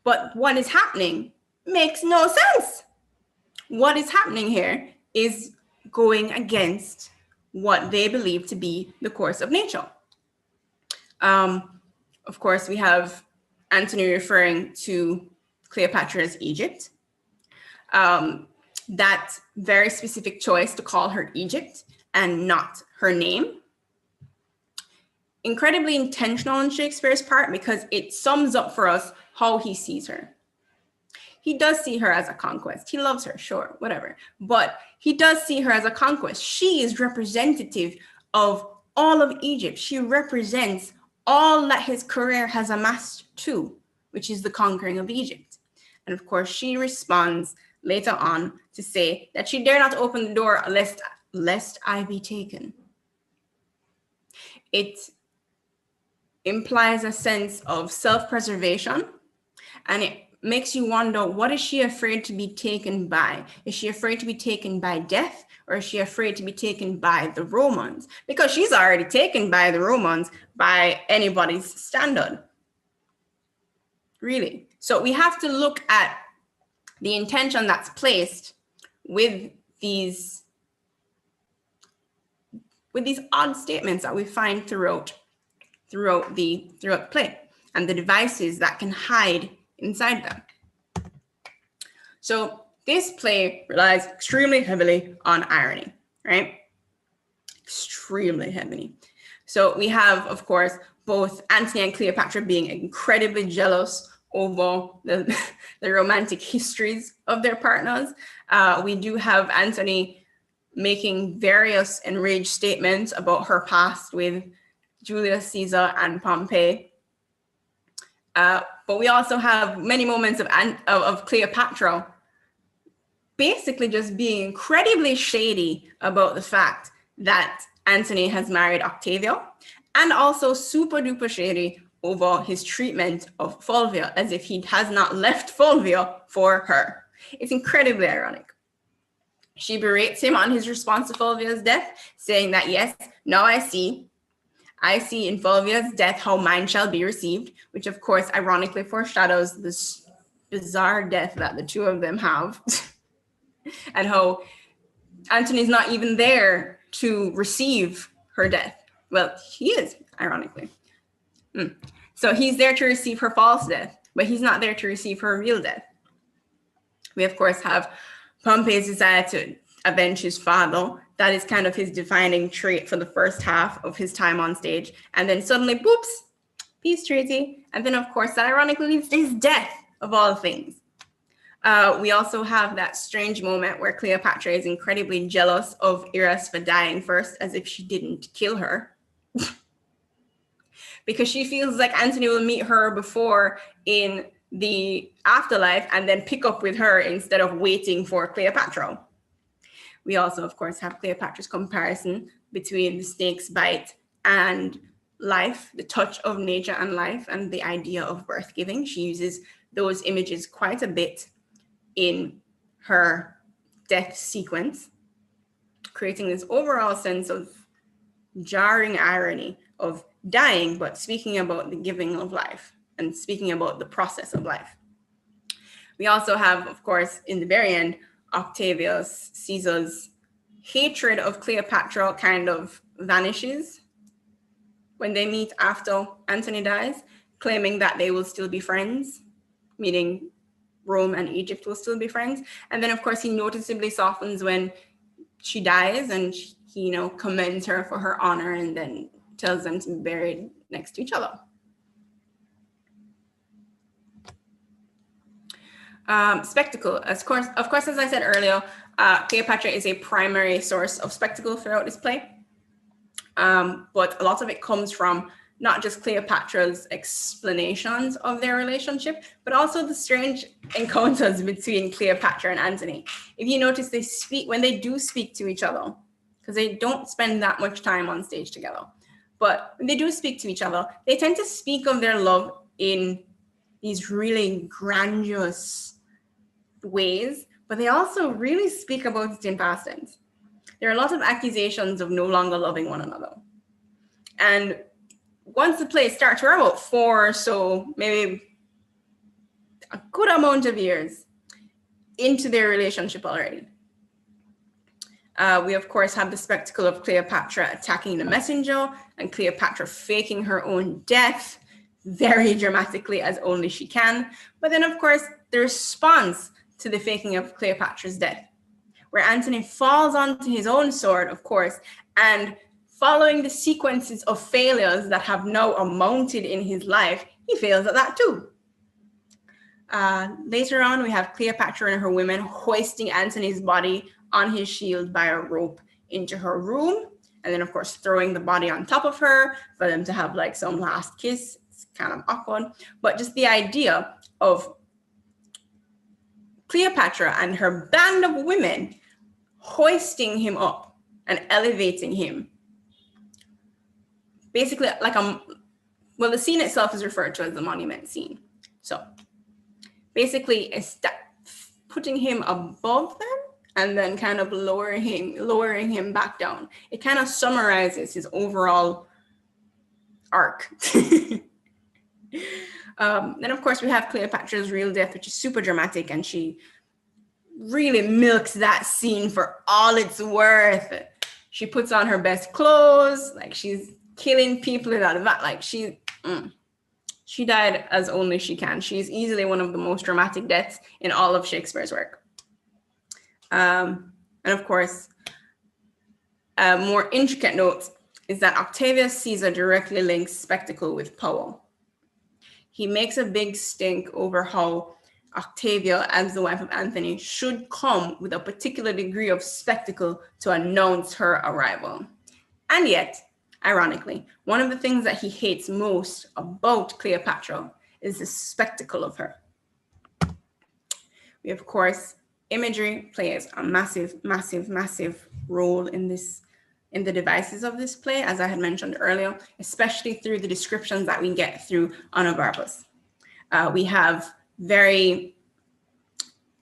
But what is happening makes no sense. What is happening here is going against what they believe to be the course of nature. Of course, we have Antony referring to Cleopatra's Egypt. That very specific choice to call her Egypt and not her name. Incredibly intentional on Shakespeare's part because it sums up for us how he sees her. He does see her as a conquest. He loves her, sure, whatever. But he does see her as a conquest. She is representative of all of Egypt. She represents all that his career has amassed to, which is the conquering of Egypt. And of course, she responds later on to say that she dare not open the door lest I be taken. It implies a sense of self-preservation, and it makes you wonder, what is she afraid to be taken by? Is she afraid to be taken by death, or is she afraid to be taken by the Romans? Because she's already taken by the Romans by anybody's standard, really. So we have to look at the intention that's placed with these odd statements that we find throughout the play, and the devices that can hide inside them. So this play relies extremely heavily on irony, right? Extremely heavily. So we have, of course, both Antony and Cleopatra being incredibly jealous over the romantic histories of their partners. We do have Antony making various enraged statements about her past with Julius Caesar and Pompey. But we also have many moments of Cleopatra basically just being incredibly shady about the fact that Antony has married Octavia, and also super duper shady over his treatment of Fulvia, as if he has not left Fulvia for her. It's incredibly ironic. She berates him on his response to Fulvia's death, saying that, yes, now I see in Fulvia's death how mine shall be received, which of course ironically foreshadows this bizarre death that the two of them have, and how Antony's not even there to receive her death. Well, he is, ironically. So he's there to receive her false death, but he's not there to receive her real death. We, of course, have Pompey's desire to avenge his father. That is kind of his defining trait for the first half of his time on stage. And then suddenly, boops, peace treaty. And then, of course, that ironically leads to his death, of all things. We also have that strange moment where Cleopatra is incredibly jealous of Eros for dying first, as if she didn't kill her. Because she feels like Antony will meet her before in the afterlife and then pick up with her instead of waiting for Cleopatra. We also, of course, have Cleopatra's comparison between the snake's bite and life, the touch of nature and life, and the idea of birth giving. She uses those images quite a bit in her death sequence, creating this overall sense of jarring irony of dying, but speaking about the giving of life and speaking about the process of life. We also have, of course, in the very end, Octavius Caesar's hatred of Cleopatra kind of vanishes when they meet after Antony dies, claiming that they will still be friends, meaning Rome and Egypt will still be friends. And then, of course, he noticeably softens when she dies, and he, commends her for her honor and then tells them to be buried next to each other. Spectacle. Of course, as I said earlier, Cleopatra is a primary source of spectacle throughout this play. But a lot of it comes from not just Cleopatra's explanations of their relationship, but also the strange encounters between Cleopatra and Antony. If you notice, they speak when they do speak to each other, because they don't spend that much time on stage together. But when they do speak to each other, they tend to speak of their love in these really grandiose ways, but they also really speak about it in past tense. There are a lot of accusations of no longer loving one another. And once the play starts, we're about 4 or so, maybe a good amount of years into their relationship already. We, of course, have the spectacle of Cleopatra attacking the messenger and Cleopatra faking her own death. very dramatically as only she can. But then, of course, the response to the faking of Cleopatra's death, where Antony falls onto his own sword, of course, and following the sequences of failures that have now amounted in his life, he fails at that too. Later on, we have Cleopatra and her women hoisting Antony's body on his shield by a rope into her room, and then, of course, throwing the body on top of her for them to have like some last kiss. It's kind of awkward, but just the idea of Cleopatra and her band of women hoisting him up and elevating him. Basically, like well, the scene itself is referred to as the monument scene. So basically, it's putting him above them and then kind of lowering him back down. It kind of summarizes his overall arc. Then, of course, we have Cleopatra's real death, which is super dramatic, and she really milks that scene for all it's worth. She puts on her best clothes, like she's killing people out of that. Like she died as only she can. She's easily one of the most dramatic deaths in all of Shakespeare's work. And of course, a more intricate note is that Octavius Caesar directly links spectacle with power. He makes a big stink over how Octavia, as the wife of Antony, should come with a particular degree of spectacle to announce her arrival. And yet, ironically, one of the things that he hates most about Cleopatra is the spectacle of her. We, of course, imagery plays a massive, massive, massive role in the devices of this play, as I had mentioned earlier, especially through the descriptions that we get through Annabus. We have very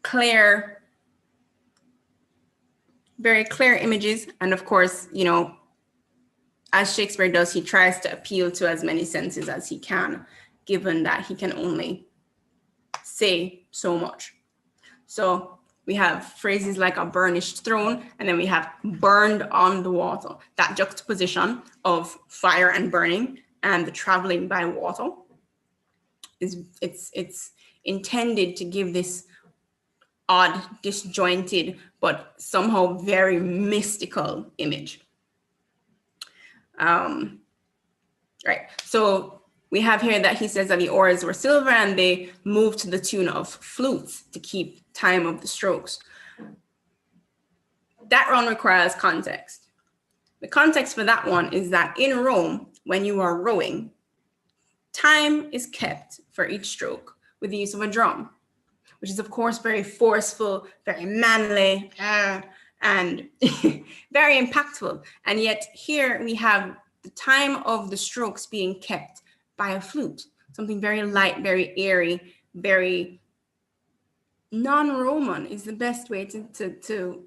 clear images, and of course, you know, as Shakespeare does, he tries to appeal to as many senses as he can, given that he can only say so much. So we have phrases like a burnished throne, and then we have burned on the water. That juxtaposition of fire and burning and the traveling by water it's intended to give this odd, disjointed, but somehow very mystical image. Right, so we have here that he says that the oars were silver and they moved to the tune of flutes to keep time of the strokes. That one requires context. The context for that one is that in Rome, when you are rowing, time is kept for each stroke with the use of a drum, which is of course very forceful, very manly, and very impactful. And yet here we have the time of the strokes being kept by a flute, something very light, very airy, very non-Roman is the best way to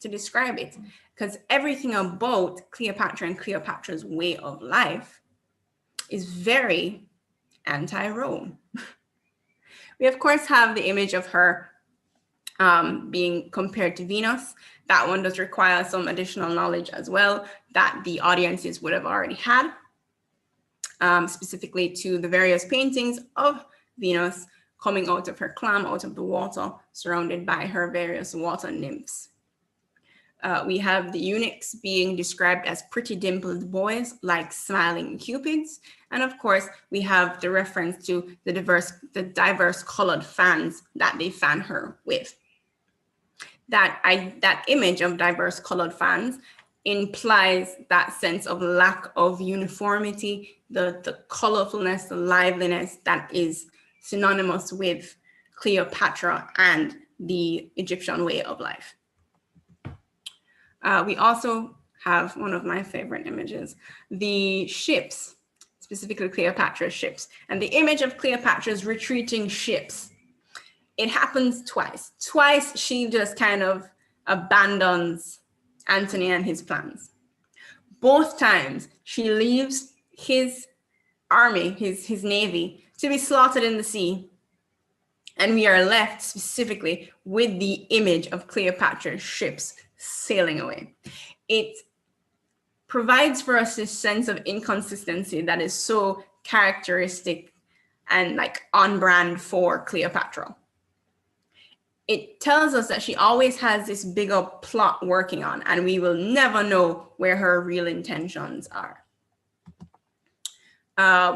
describe it, because everything about Cleopatra and Cleopatra's way of life is very anti-Rome. We of course have the image of her being compared to Venus. That one does require some additional knowledge as well that the audiences would have already had, specifically to the various paintings of Venus coming out of her clam, out of the water, surrounded by her various water nymphs. We have the eunuchs being described as pretty dimpled boys, like smiling cupids. And of course, we have the reference to the diverse colored fans that they fan her with. That image of diverse colored fans implies that sense of lack of uniformity, the colorfulness, the liveliness that is synonymous with Cleopatra and the Egyptian way of life. We also have one of my favorite images, the ships, specifically Cleopatra's ships, and the image of Cleopatra's retreating ships. It happens twice. Twice she just kind of abandons Antony and his plans. Both times she leaves his army, his navy, to be slaughtered in the sea. And we are left specifically with the image of Cleopatra's ships sailing away. It provides for us this sense of inconsistency that is so characteristic and like on brand for Cleopatra. It tells us that she always has this bigger plot working on, and we will never know where her real intentions are.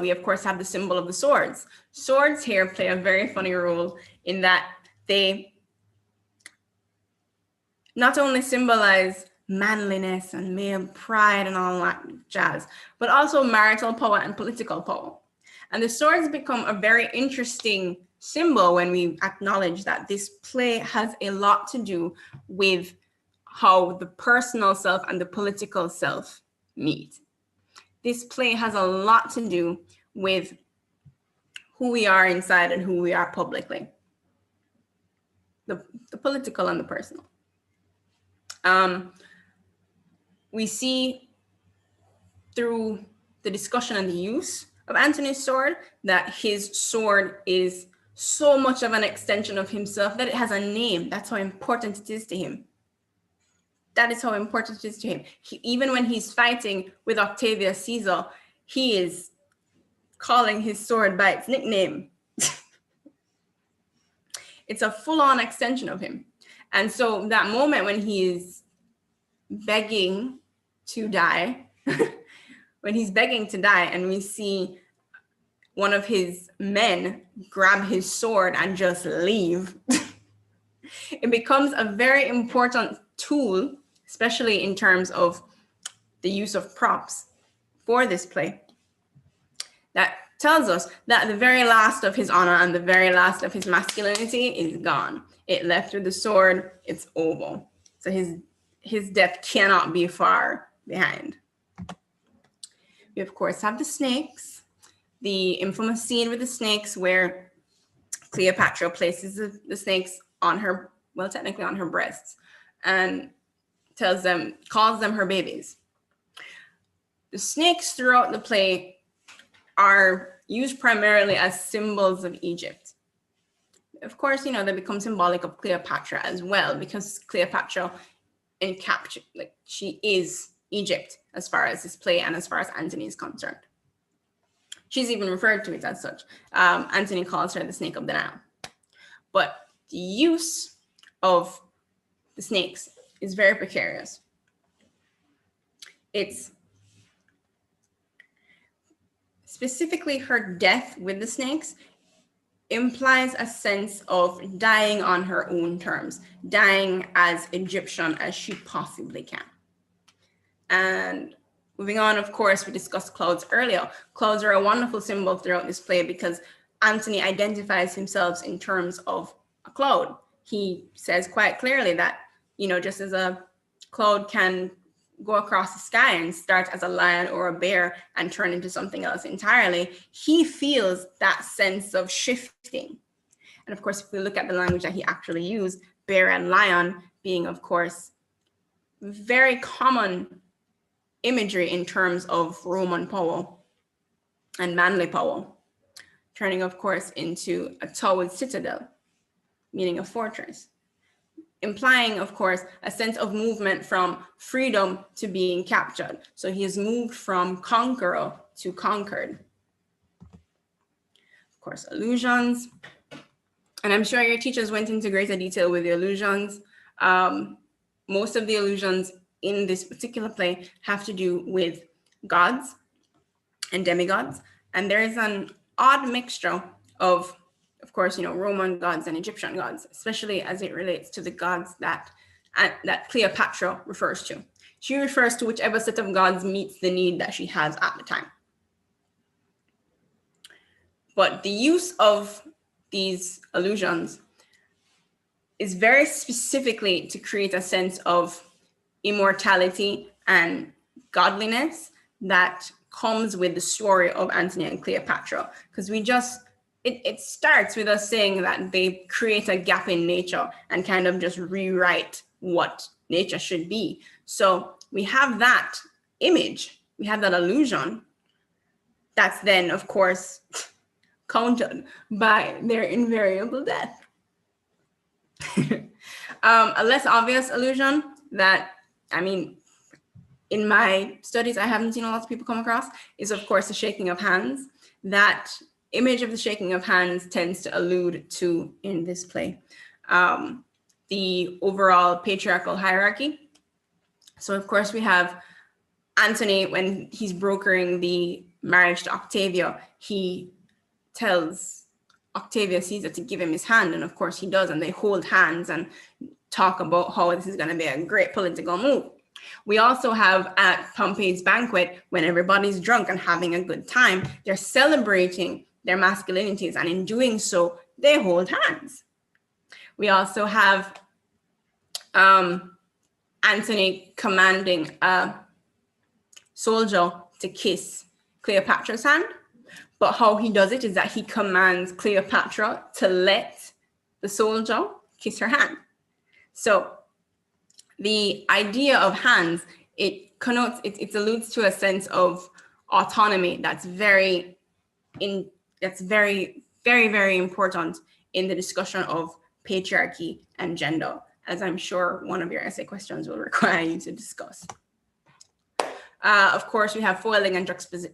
We of course have the symbol of the swords. Swords here play a very funny role in that they not only symbolize manliness and male pride and all that jazz, but also marital power and political power. And the swords become a very interesting symbol when we acknowledge that this play has a lot to do with how the personal self and the political self meet. This play has a lot to do with who we are inside and who we are publicly, the political and the personal. We see through the discussion and the use of Antony's sword that his sword is so much of an extension of himself that it has a name. That's how important it is to him. That is how important it is to him. Even when he's fighting with Octavius Caesar, he is calling his sword by its nickname. It's a full-on extension of him. And so that moment when he is begging to die, when he's begging to die and we see one of his men grab his sword and just leave, it becomes a very important tool, especially in terms of the use of props for this play, that tells us that the very last of his honor and the very last of his masculinity is gone. It left with the sword, it's over. So his death cannot be far behind. We of course have the snakes, the infamous scene with the snakes where Cleopatra places the snakes on her, well, technically on her breasts, and calls them her babies. The snakes throughout the play are used primarily as symbols of Egypt. Of course, they become symbolic of Cleopatra as well, because Cleopatra she is Egypt as far as this play and as far as Antony is concerned. She's even referred to it as such. Antony calls her the snake of the Nile. But the use of the snakes is very precarious. It's specifically her death with the snakes implies a sense of dying on her own terms, dying as Egyptian as she possibly can. And moving on, of course, we discussed clouds earlier. Clouds are a wonderful symbol throughout this play because Antony identifies himself in terms of a cloud. He says quite clearly that, just as a cloud can go across the sky and start as a lion or a bear and turn into something else entirely, he feels that sense of shifting. And of course, if we look at the language that he actually used, bear and lion being, of course, very common imagery in terms of Roman power and manly power, turning, of course, into a towered citadel, meaning a fortress, implying, of course, a sense of movement from freedom to being captured. So he has moved from conqueror to conquered. Of course, illusions. And I'm sure your teachers went into greater detail with the illusions. Most of the illusions in this particular play have to do with gods and demigods. And there is an odd mixture of course, Roman gods and Egyptian gods, especially as it relates to the gods that Cleopatra refers to. She refers to whichever set of gods meets the need that she has at the time. But the use of these illusions is very specifically to create a sense of immortality and godliness that comes with the story of Antony and Cleopatra, because it starts with us saying that they create a gap in nature and kind of just rewrite what nature should be. So we have that image, we have that illusion that's then, of course, countered by their invariable death. A less obvious illusion that, in my studies I haven't seen a lot of people come across is, of course, the shaking of hands. That image of the shaking of hands tends to allude to, in this play, the overall patriarchal hierarchy. So, of course, we have Antony, when he's brokering the marriage to Octavia, he tells Octavia Caesar to give him his hand, and of course he does, and they hold hands and talk about how this is going to be a great political move. We also have at Pompey's banquet, when everybody's drunk and having a good time, they're celebrating their masculinities, and in doing so, they hold hands. We also have Antony commanding a soldier to kiss Cleopatra's hand, but how he does it is that he commands Cleopatra to let the soldier kiss her hand. So the idea of hands, it connotes, it alludes to a sense of autonomy that's very, very, very important in the discussion of patriarchy and gender, as I'm sure one of your essay questions will require you to discuss. Of course, we have foiling and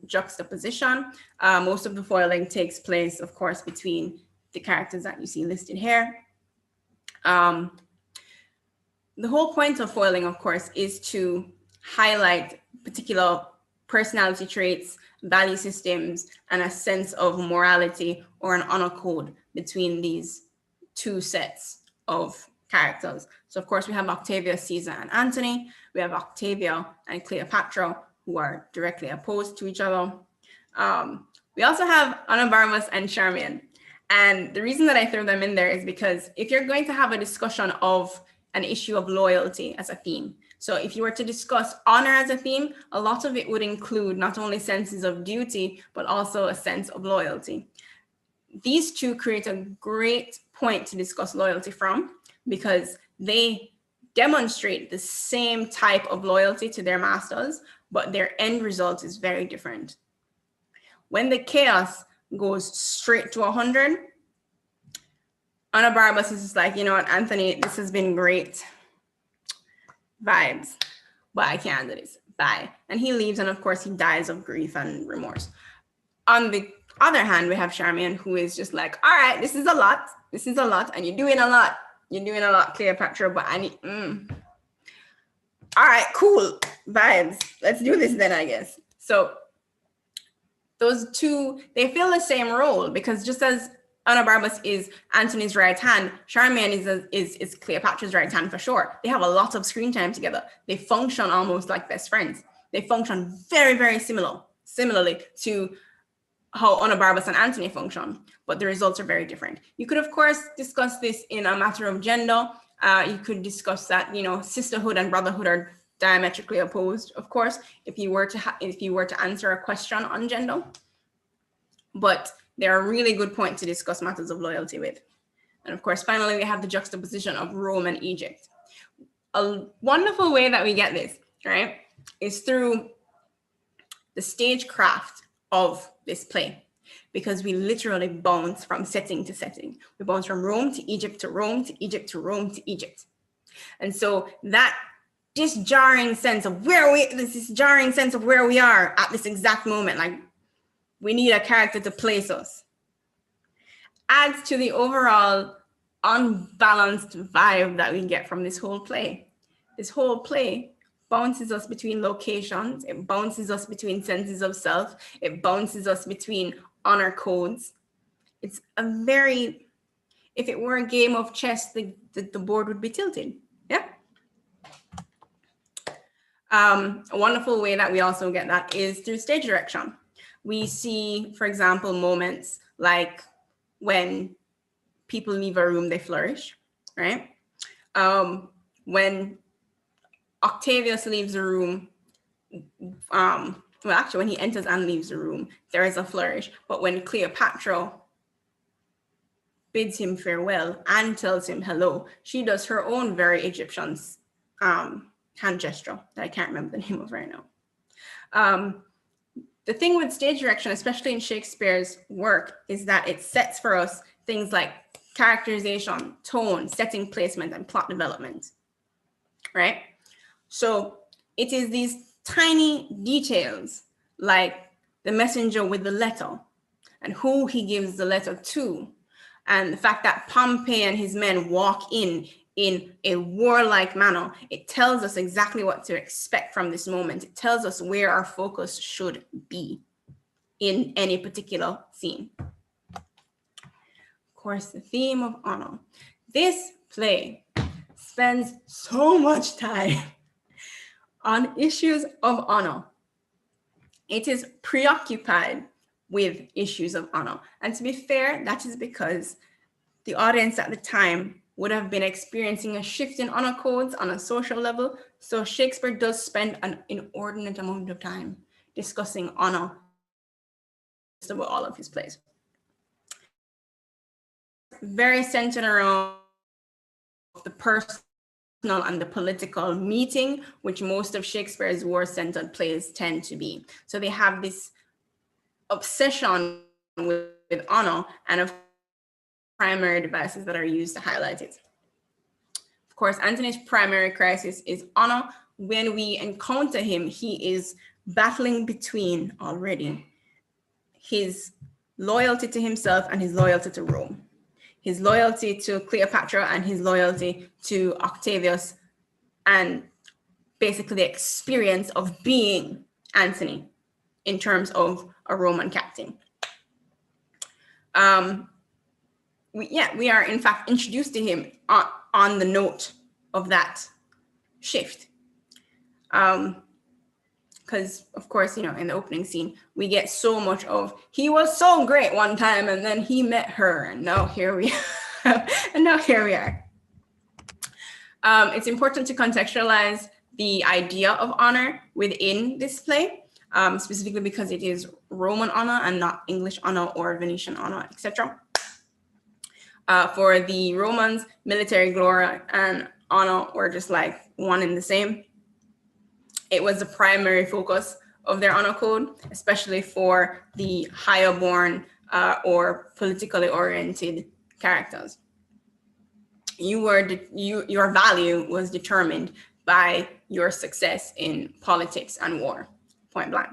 juxtaposition. Most of the foiling takes place, of course, between the characters that you see listed here. The whole point of foiling, of course, is to highlight particular personality traits, value systems, and a sense of morality or an honor code between these two sets of characters. So, of course, we have Octavia, Caesar, and Antony. We have Octavia and Cleopatra, who are directly opposed to each other. We also have Annabus and Charmian. And the reason that I throw them in there is because if you're going to have a discussion of an issue of loyalty as a theme, so if you were to discuss honor as a theme, a lot of it would include not only senses of duty, but also a sense of loyalty. These two create a great point to discuss loyalty from, because they demonstrate the same type of loyalty to their masters, but their end result is very different. When the chaos goes straight to 100, Annabus is just like, you know what, Anthony, this has been great vibes, but I can't do this, bye. And he leaves, and of course he dies of grief and remorse. On the other hand, we have Charmian, who is just like, all right, this is a lot, and you're doing a lot, Cleopatra, but I need, all right, cool, vibes, let's do this then, I guess. So those two, they fill the same role, because just as Annabus is Antony's right hand, Charmian is Cleopatra's right hand for sure. They have a lot of screen time together. They function almost like best friends. They function very, very similarly to how Annabus and Antony function, but the results are very different. You could, of course, discuss this in a matter of gender. You could discuss that, you know, sisterhood and brotherhood are diametrically opposed, of course, if you were to answer a question on gender. But they're a really good point to discuss matters of loyalty with. And of course, finally, we have the juxtaposition of Rome and Egypt. A wonderful way that we get this, right, is through the stagecraft of this play, because we literally bounce from setting to setting. We bounce from Rome to Egypt to Rome to Egypt to Rome to Egypt. And so that this jarring sense of where we are at this exact moment, like we need a character to place us, adds to the overall unbalanced vibe that we get from this whole play. This whole play bounces us between locations, it bounces us between senses of self, it bounces us between honor codes. It's a very, if it were a game of chess, the board would be tilted. Yeah. A wonderful way that we also get that is through stage direction. We see, for example, moments like when people leave a room, they flourish, right? When Octavius leaves the room, well, actually, when he enters and leaves the room, there is a flourish. But when Cleopatra bids him farewell and tells him hello, she does her own very Egyptian hand gesture that I can't remember the name of right now. The thing with stage direction, especially in Shakespeare's work, is that it sets for us things like characterization, tone, setting placement, and plot development, right? So it is these tiny details like the messenger with the letter and who he gives the letter to, and the fact that Pompey and his men walk in a warlike manner, it tells us exactly what to expect from this moment. It tells us where our focus should be in any particular scene. Of course, the theme of honor. This play spends so much time on issues of honor. It is preoccupied with issues of honor. And to be fair, that is because the audience at the time would have been experiencing a shift in honor codes on a social level. So Shakespeare does spend an inordinate amount of time discussing honor about all of his plays. Very centered around the personal and the political meeting, which most of Shakespeare's war-centered plays tend to be. So they have this obsession with honor and of primary devices that are used to highlight it. Of course, Antony's primary crisis is honor. When we encounter him, he is battling between already his loyalty to himself and his loyalty to Rome, his loyalty to Cleopatra and his loyalty to Octavius, and basically the experience of being Antony in terms of a Roman captain. We are in fact introduced to him on the note of that shift. Because of course, you know, in the opening scene, we get so much of, he was so great one time and then he met her and now here we are. And now here we are. It's important to contextualize the idea of honor within this play, specifically because it is Roman honor and not English honor or Venetian honor, etc. For the Romans, military glory and honor were just like one and the same. It was the primary focus of their honor code, especially for the higher born or politically oriented characters. Your value was determined by your success in politics and war, point blank.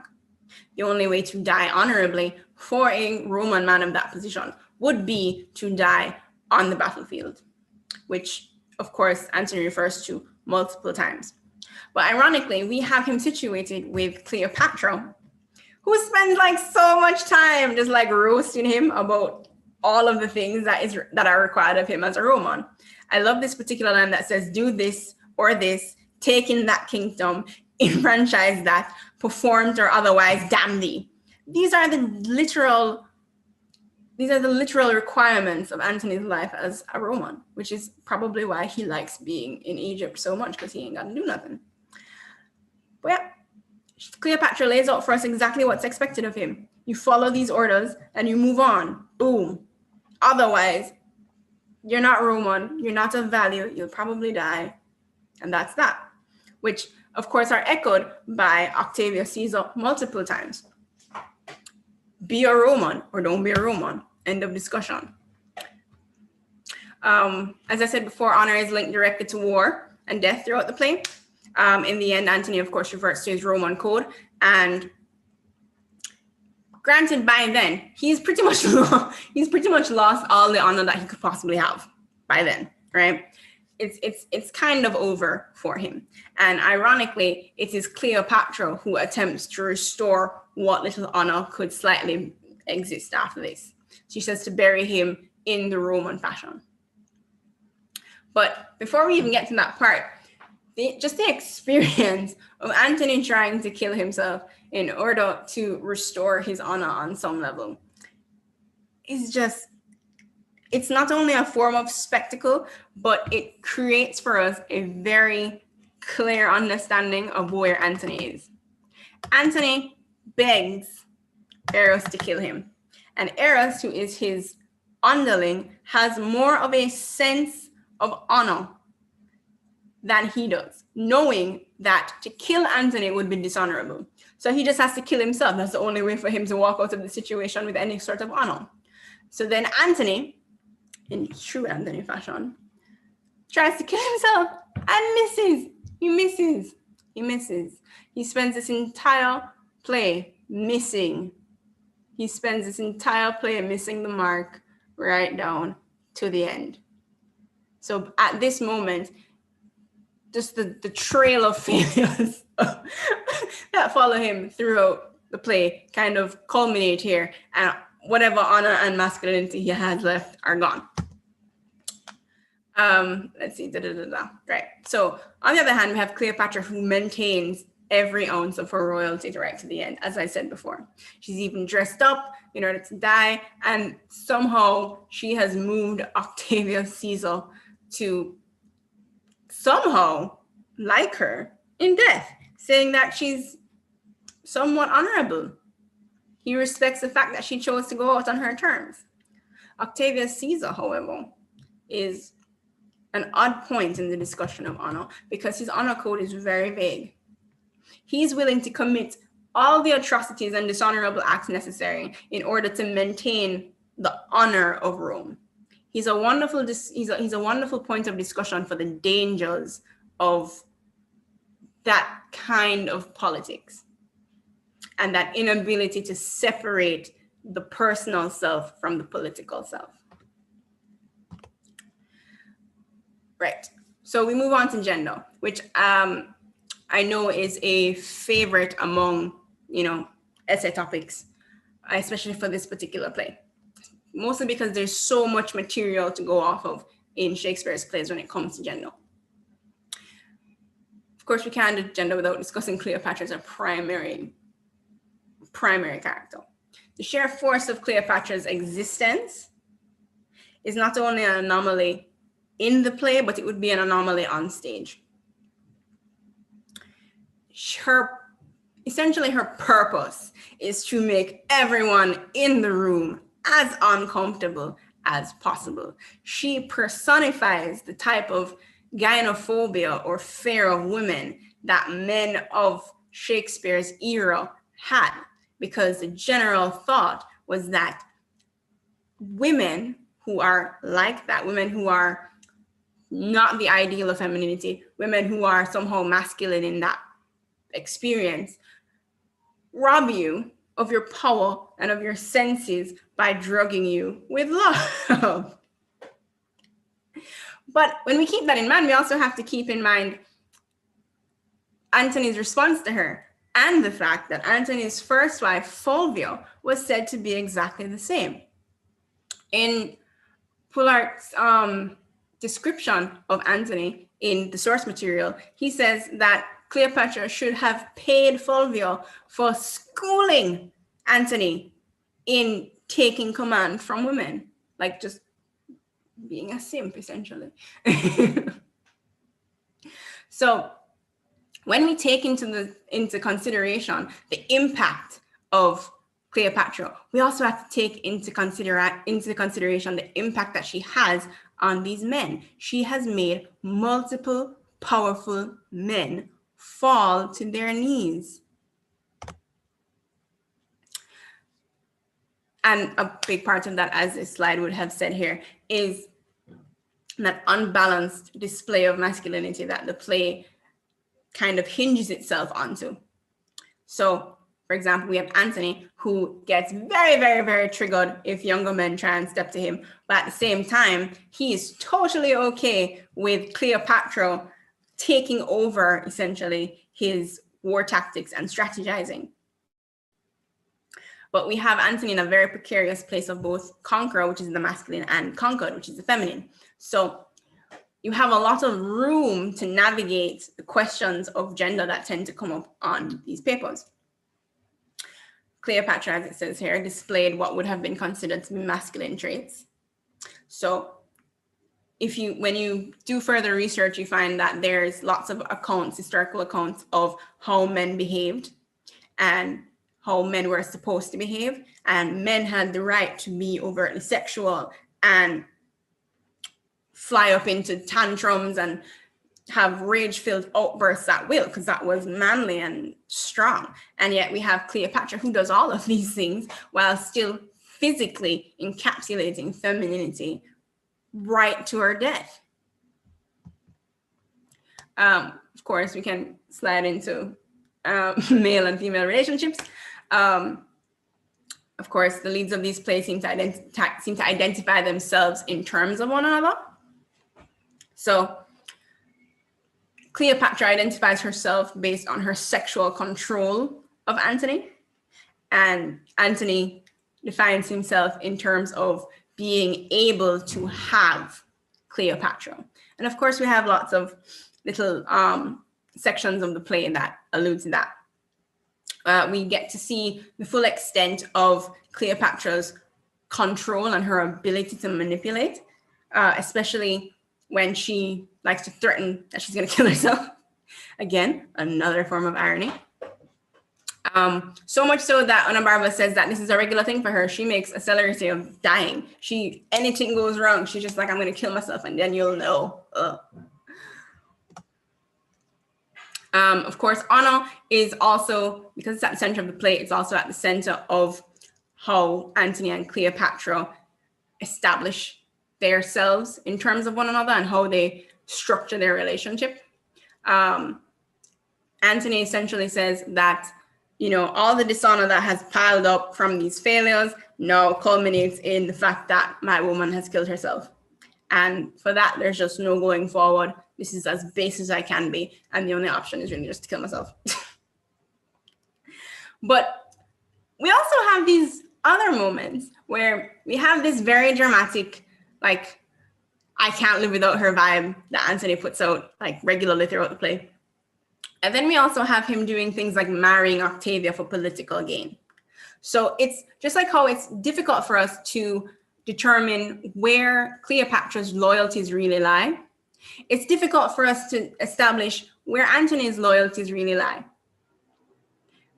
The only way to die honorably for a Roman man of that position would be to die on the battlefield, which of course Antony refers to multiple times. But ironically, we have him situated with Cleopatra, who spends like so much time just like roasting him about all of the things that are required of him as a Roman. I love this particular line that says, do this or this, take in that kingdom, enfranchise that, performed or otherwise, damn thee. These are the literal requirements of Antony's life as a Roman, which is probably why he likes being in Egypt so much, because he ain't got to do nothing. But yeah, Cleopatra lays out for us exactly what's expected of him. You follow these orders and you move on. Boom. Otherwise, you're not Roman, you're not of value, you'll probably die. And that's that. Which, of course, are echoed by Octavius Caesar multiple times. Be a Roman or don't be a Roman. End of discussion. As I said before, honor is linked directly to war and death throughout the play. In the end, Antony, of course, reverts to his Roman code. And granted, by then, he's pretty much lost all the honor that he could possibly have by then, right? It's kind of over for him. And ironically, it is Cleopatra who attempts to restore what little honor could slightly exist after this. She says to bury him in the Roman fashion. But before we even get to that part, just the experience of Antony trying to kill himself in order to restore his honor on some level is just, it's not only a form of spectacle, but it creates for us a very clear understanding of where Antony is. Antony begs Eros to kill him. And Eros, who is his underling, has more of a sense of honor than he does, knowing that to kill Antony would be dishonorable. So he just has to kill himself. That's the only way for him to walk out of the situation with any sort of honor. So then Antony, in true Antony fashion, tries to kill himself and misses. He misses. He misses. He spends this entire play missing. He spends this entire play missing the mark right down to the end. So at this moment, just the trail of failures that follow him throughout the play kind of culminate here, and whatever honor and masculinity he has left are gone. Let's see, right. So on the other hand, we have Cleopatra, who maintains every ounce of her royalty right to the end, as I said before. She's even dressed up in order to die, and somehow she has moved Octavius Caesar to somehow like her in death, saying that she's somewhat honorable. He respects the fact that she chose to go out on her terms. Octavius Caesar, however, is an odd point in the discussion of honor because his honor code is very vague. He's willing to commit all the atrocities and dishonorable acts necessary in order to maintain the honor of Rome. He's a wonderful point of discussion for the dangers of that kind of politics and that inability to separate the personal self from the political self. Right. So we move on to gender, which I know is a favorite among, essay topics, especially for this particular play. Mostly because there's so much material to go off of in Shakespeare's plays when it comes to gender. Of course, we can't do gender without discussing Cleopatra as a primary character. The sheer force of Cleopatra's existence is not only an anomaly in the play, but it would be an anomaly on stage. Essentially, her purpose is to make everyone in the room as uncomfortable as possible. She personifies the type of gynophobia or fear of women that men of Shakespeare's era had, because the general thought was that women who are like that, women who are not the ideal of femininity, women who are somehow masculine in that experience, rob you of your power and of your senses by drugging you with love. But when we keep that in mind, we also have to keep in mind Antony's response to her and the fact that Antony's first wife, Fulvia, was said to be exactly the same. In Poulart's description of Antony in the source material, he says that Cleopatra should have paid Fulvia for schooling Antony in taking command from women, like just being a simp, essentially. So when we take into consideration the impact of Cleopatra, we also have to take into consideration the impact that she has on these men. She has made multiple powerful men fall to their knees. And a big part of that, as this slide would have said here, is that unbalanced display of masculinity that the play kind of hinges itself onto. So, for example, we have Antony, who gets very, very, very triggered if younger men try and step to him. But at the same time, he is totally okay with Cleopatra taking over, essentially, his war tactics and strategizing. But we have Antony in a very precarious place of both conqueror, which is the masculine, and conquered, which is the feminine. So you have a lot of room to navigate the questions of gender that tend to come up on these papers. Cleopatra, as it says here, displayed what would have been considered to be masculine traits. So when you do further research, you find that there's lots of accounts, historical accounts of how men behaved and how men were supposed to behave, and men had the right to be overtly sexual and fly up into tantrums and have rage-filled outbursts at will, because that was manly and strong. And yet we have Cleopatra, who does all of these things while still physically encapsulating femininity right to her death. of course, we can slide into male and female relationships. Of course, the leads of these plays seem to identify themselves in terms of one another. So Cleopatra identifies herself based on her sexual control of Antony, and Antony defines himself in terms of being able to have Cleopatra. And of course, we have lots of little sections of the play that allude to that. We get to see the full extent of Cleopatra's control and her ability to manipulate, especially when she likes to threaten that she's going to kill herself. Again, another form of irony. So much so that Annabus says that this is a regular thing for her. She makes a celebrity of dying. Anything goes wrong, she's just like, I'm going to kill myself, and then you'll know. Of course, Anna is also, because it's at the center of the play, it's also at the center of how Antony and Cleopatra establish themselves in terms of one another and how they structure their relationship. Antony essentially says that, you know, all the dishonor that has piled up from these failures now culminates in the fact that my woman has killed herself. And for that, there's just no going forward. This is as base as I can be. And the only option is really just to kill myself. But we also have these other moments where we have this very dramatic, like, I can't live without her vibe that Antony puts out, like, regularly throughout the play. And then we also have him doing things like marrying Octavia for political gain. So it's just like how it's difficult for us to determine where Cleopatra's loyalties really lie. It's difficult for us to establish where Antony's loyalties really lie,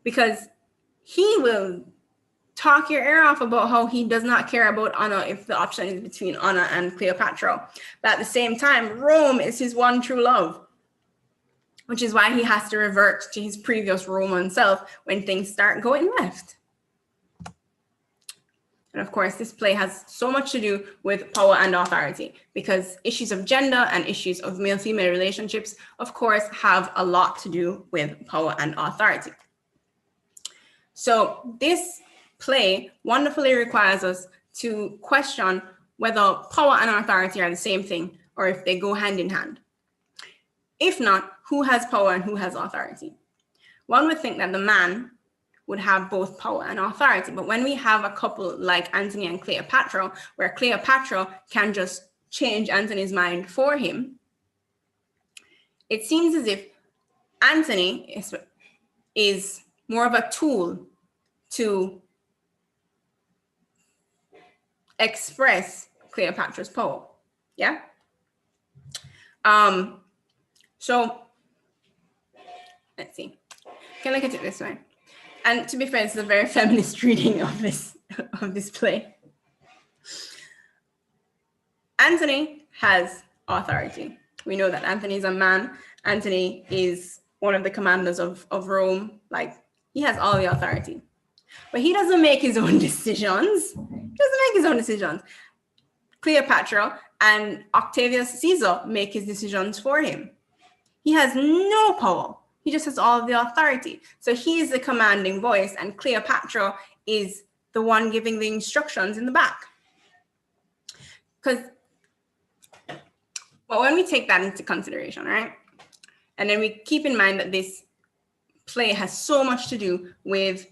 because he will talk your ear off about how he does not care about Anna if the option is between Anna and Cleopatra. But at the same time, Rome is his one true love, which is why he has to revert to his previous Roman self when things start going left. And of course, this play has so much to do with power and authority, because issues of gender and issues of male-female relationships, of course, have a lot to do with power and authority. So this play wonderfully requires us to question whether power and authority are the same thing or if they go hand in hand. If not, who has power and who has authority? One would think that the man would have both power and authority. But when we have a couple like Antony and Cleopatra, where Cleopatra can just change Antony's mind for him, it seems as if Antony is more of a tool to express Cleopatra's power. Yeah? So let's see. Can I look at it this way? And to be fair, it's a very feminist reading of this play. Antony has authority. We know that Antony is a man. Antony is one of the commanders of Rome. Like, he has all the authority. But he doesn't make his own decisions. Cleopatra and Octavius Caesar make his decisions for him. He has no power. He just has all of the authority. So he is the commanding voice, and Cleopatra is the one giving the instructions in the back. But when we take that into consideration, right? And then we keep in mind that this play has so much to do with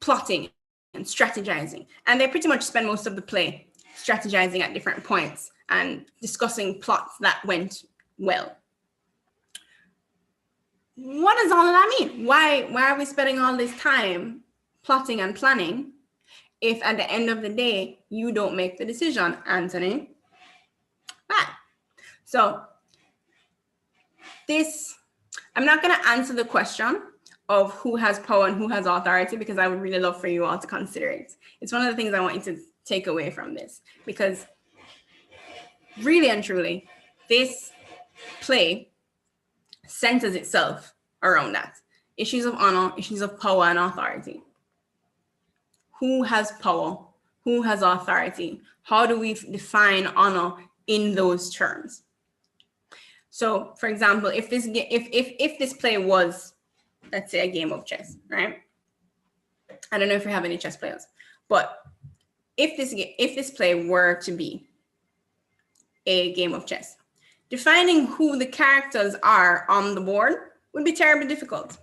plotting and strategizing. And they pretty much spend most of the play strategizing at different points and discussing plots that went well. What does all of that mean? Why are we spending all this time plotting and planning if at the end of the day you don't make the decision, Antony? Right. So I'm not going to answer the question of who has power and who has authority, because I would really love for you all to consider it. It's one of the things I want you to take away from this, because really and truly, this play centers itself around that. Issues of honor, issues of power and authority. Who has power? Who has authority? How do we define honor in those terms? So, for example, if this play was, let's say, a game of chess, right? I don't know if you have any chess players, but if this play were to be a game of chess, defining who the characters are on the board would be terribly difficult.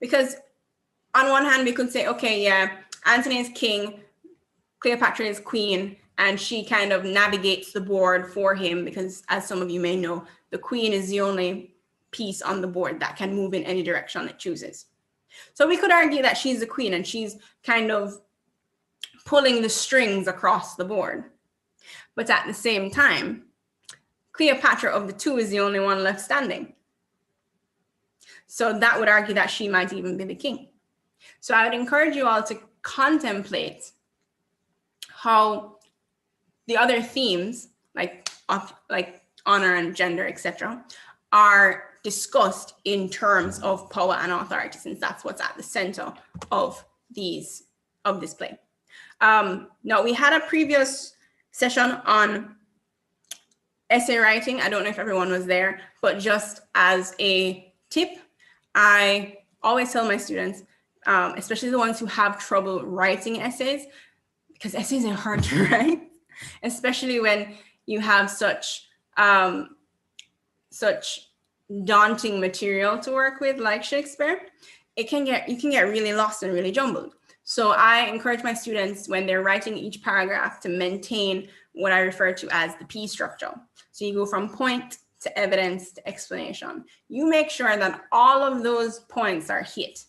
Because on one hand, we could say, okay, yeah, Antony is king, Cleopatra is queen, and she kind of navigates the board for him because, as some of you may know, the queen is the only piece on the board that can move in any direction it chooses. So we could argue that she's the queen and she's kind of pulling the strings across the board. But at the same time, Cleopatra of the two is the only one left standing. So that would argue that she might even be the king. So I would encourage you all to contemplate how the other themes, like honor and gender, etc., are discussed in terms of power and authority, since that's what's at the center of this play. Now, we had a previous session on essay writing. I don't know if everyone was there, but just as a tip, I always tell my students, especially the ones who have trouble writing essays, because essays are hard to write, especially when you have such daunting material to work with, like Shakespeare. You can get really lost and really jumbled. So I encourage my students, when they're writing each paragraph, to maintain what I refer to as the P structure. So you go from point to evidence to explanation. You make sure that all of those points are hit.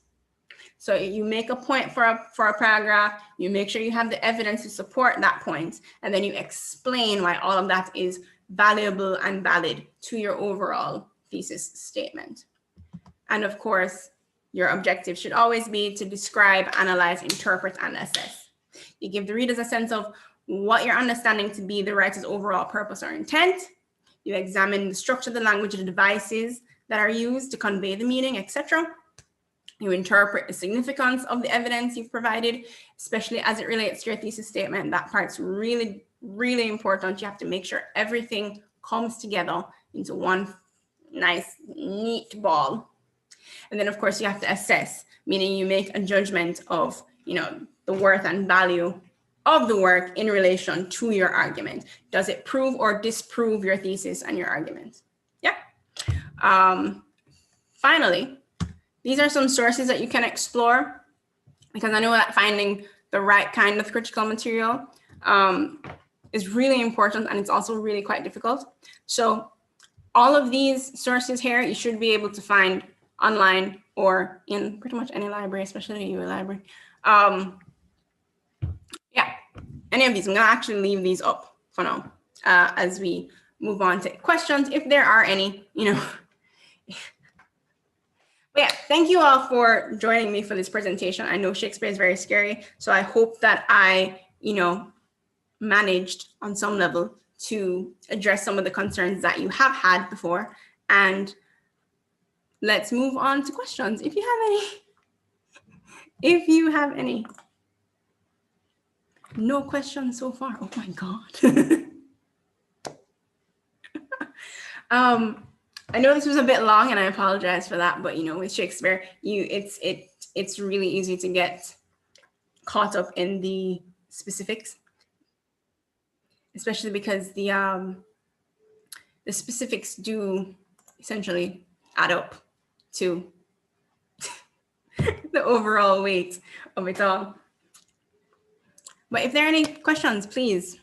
So you make a point for a paragraph, you make sure you have the evidence to support that point, and then you explain why all of that is valuable and valid to your overall thesis statement. And of course, your objective should always be to describe, analyze, interpret, and assess. You give the readers a sense of what you're understanding to be the writer's overall purpose or intent. You examine the structure, the language, the devices that are used to convey the meaning, etc. You interpret the significance of the evidence you've provided, especially as it relates to your thesis statement. That part's really, really important. You have to make sure everything comes together into one nice, neat ball. And then, of course, you have to assess, meaning you make a judgment of, the worth and value of the work in relation to your argument. Does it prove or disprove your thesis and your argument? Yeah. Finally, these are some sources that you can explore, because I know that finding the right kind of critical material is really important, and it's also really quite difficult. So all of these sources here, you should be able to find online or in pretty much any library, especially your library. Yeah, any of these. I'm gonna actually leave these up for now as we move on to questions, if there are any, But yeah, thank you all for joining me for this presentation. I know Shakespeare is very scary, so I hope that I, managed on some level to address some of the concerns that you have had before. And let's move on to questions, if you have any. If you have any. No questions so far. Oh my God. I know this was a bit long, and I apologize for that, but with Shakespeare, it's really easy to get caught up in the specifics, especially because the specifics do essentially add up to the overall weight of it all. But if there are any questions, please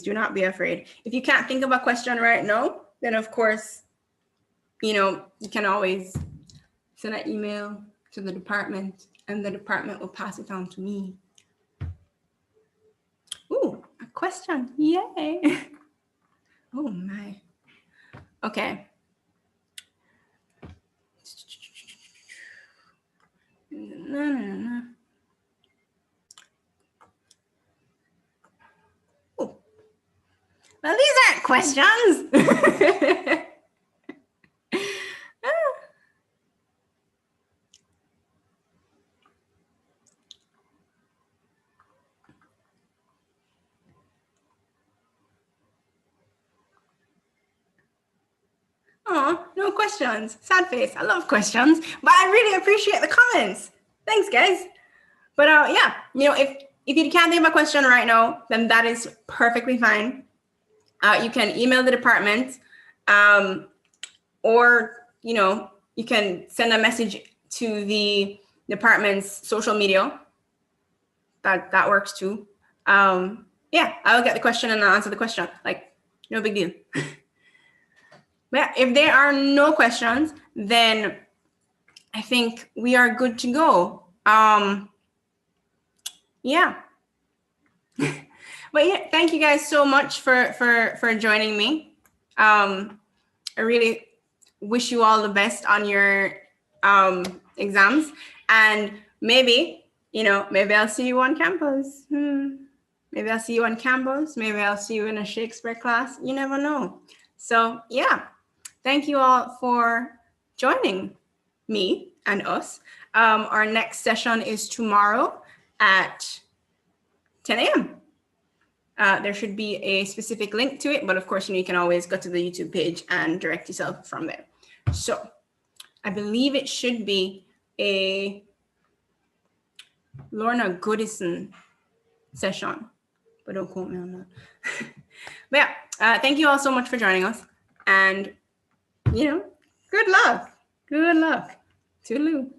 do not be afraid. If you can't think of a question right now, then of course, you can always send an email to the department, and the department will pass it on to me. Ooh, a question. Yay. Oh my. Okay. No. Oh. Well, these aren't questions. Oh, no questions. Sad face. I love questions, but I really appreciate the comments. Thanks, guys. But yeah, you know, if you can't think of a question right now, then that is perfectly fine. You can email the department, or you know, you can send a message to the department's social media. That works too. Yeah, I'll get the question and I'll answer the question. Like, no big deal. But yeah, if there are no questions, then I think we are good to go. Yeah. But yeah, thank you guys so much for joining me. I really wish you all the best on your exams, and maybe, you know, maybe I'll see you on campus. Maybe I'll see you on campus. Maybe I'll see you in a Shakespeare class. You never know. So yeah, thank you all for joining me and us. Our next session is tomorrow at 10 a.m. There should be a specific link to it, but of course, you can always go to the YouTube page and direct yourself from there. So I believe it should be a Lorna Goodison session, but don't quote me on that. But yeah, thank you all so much for joining us, and you know, good luck. Good luck. Toodaloo.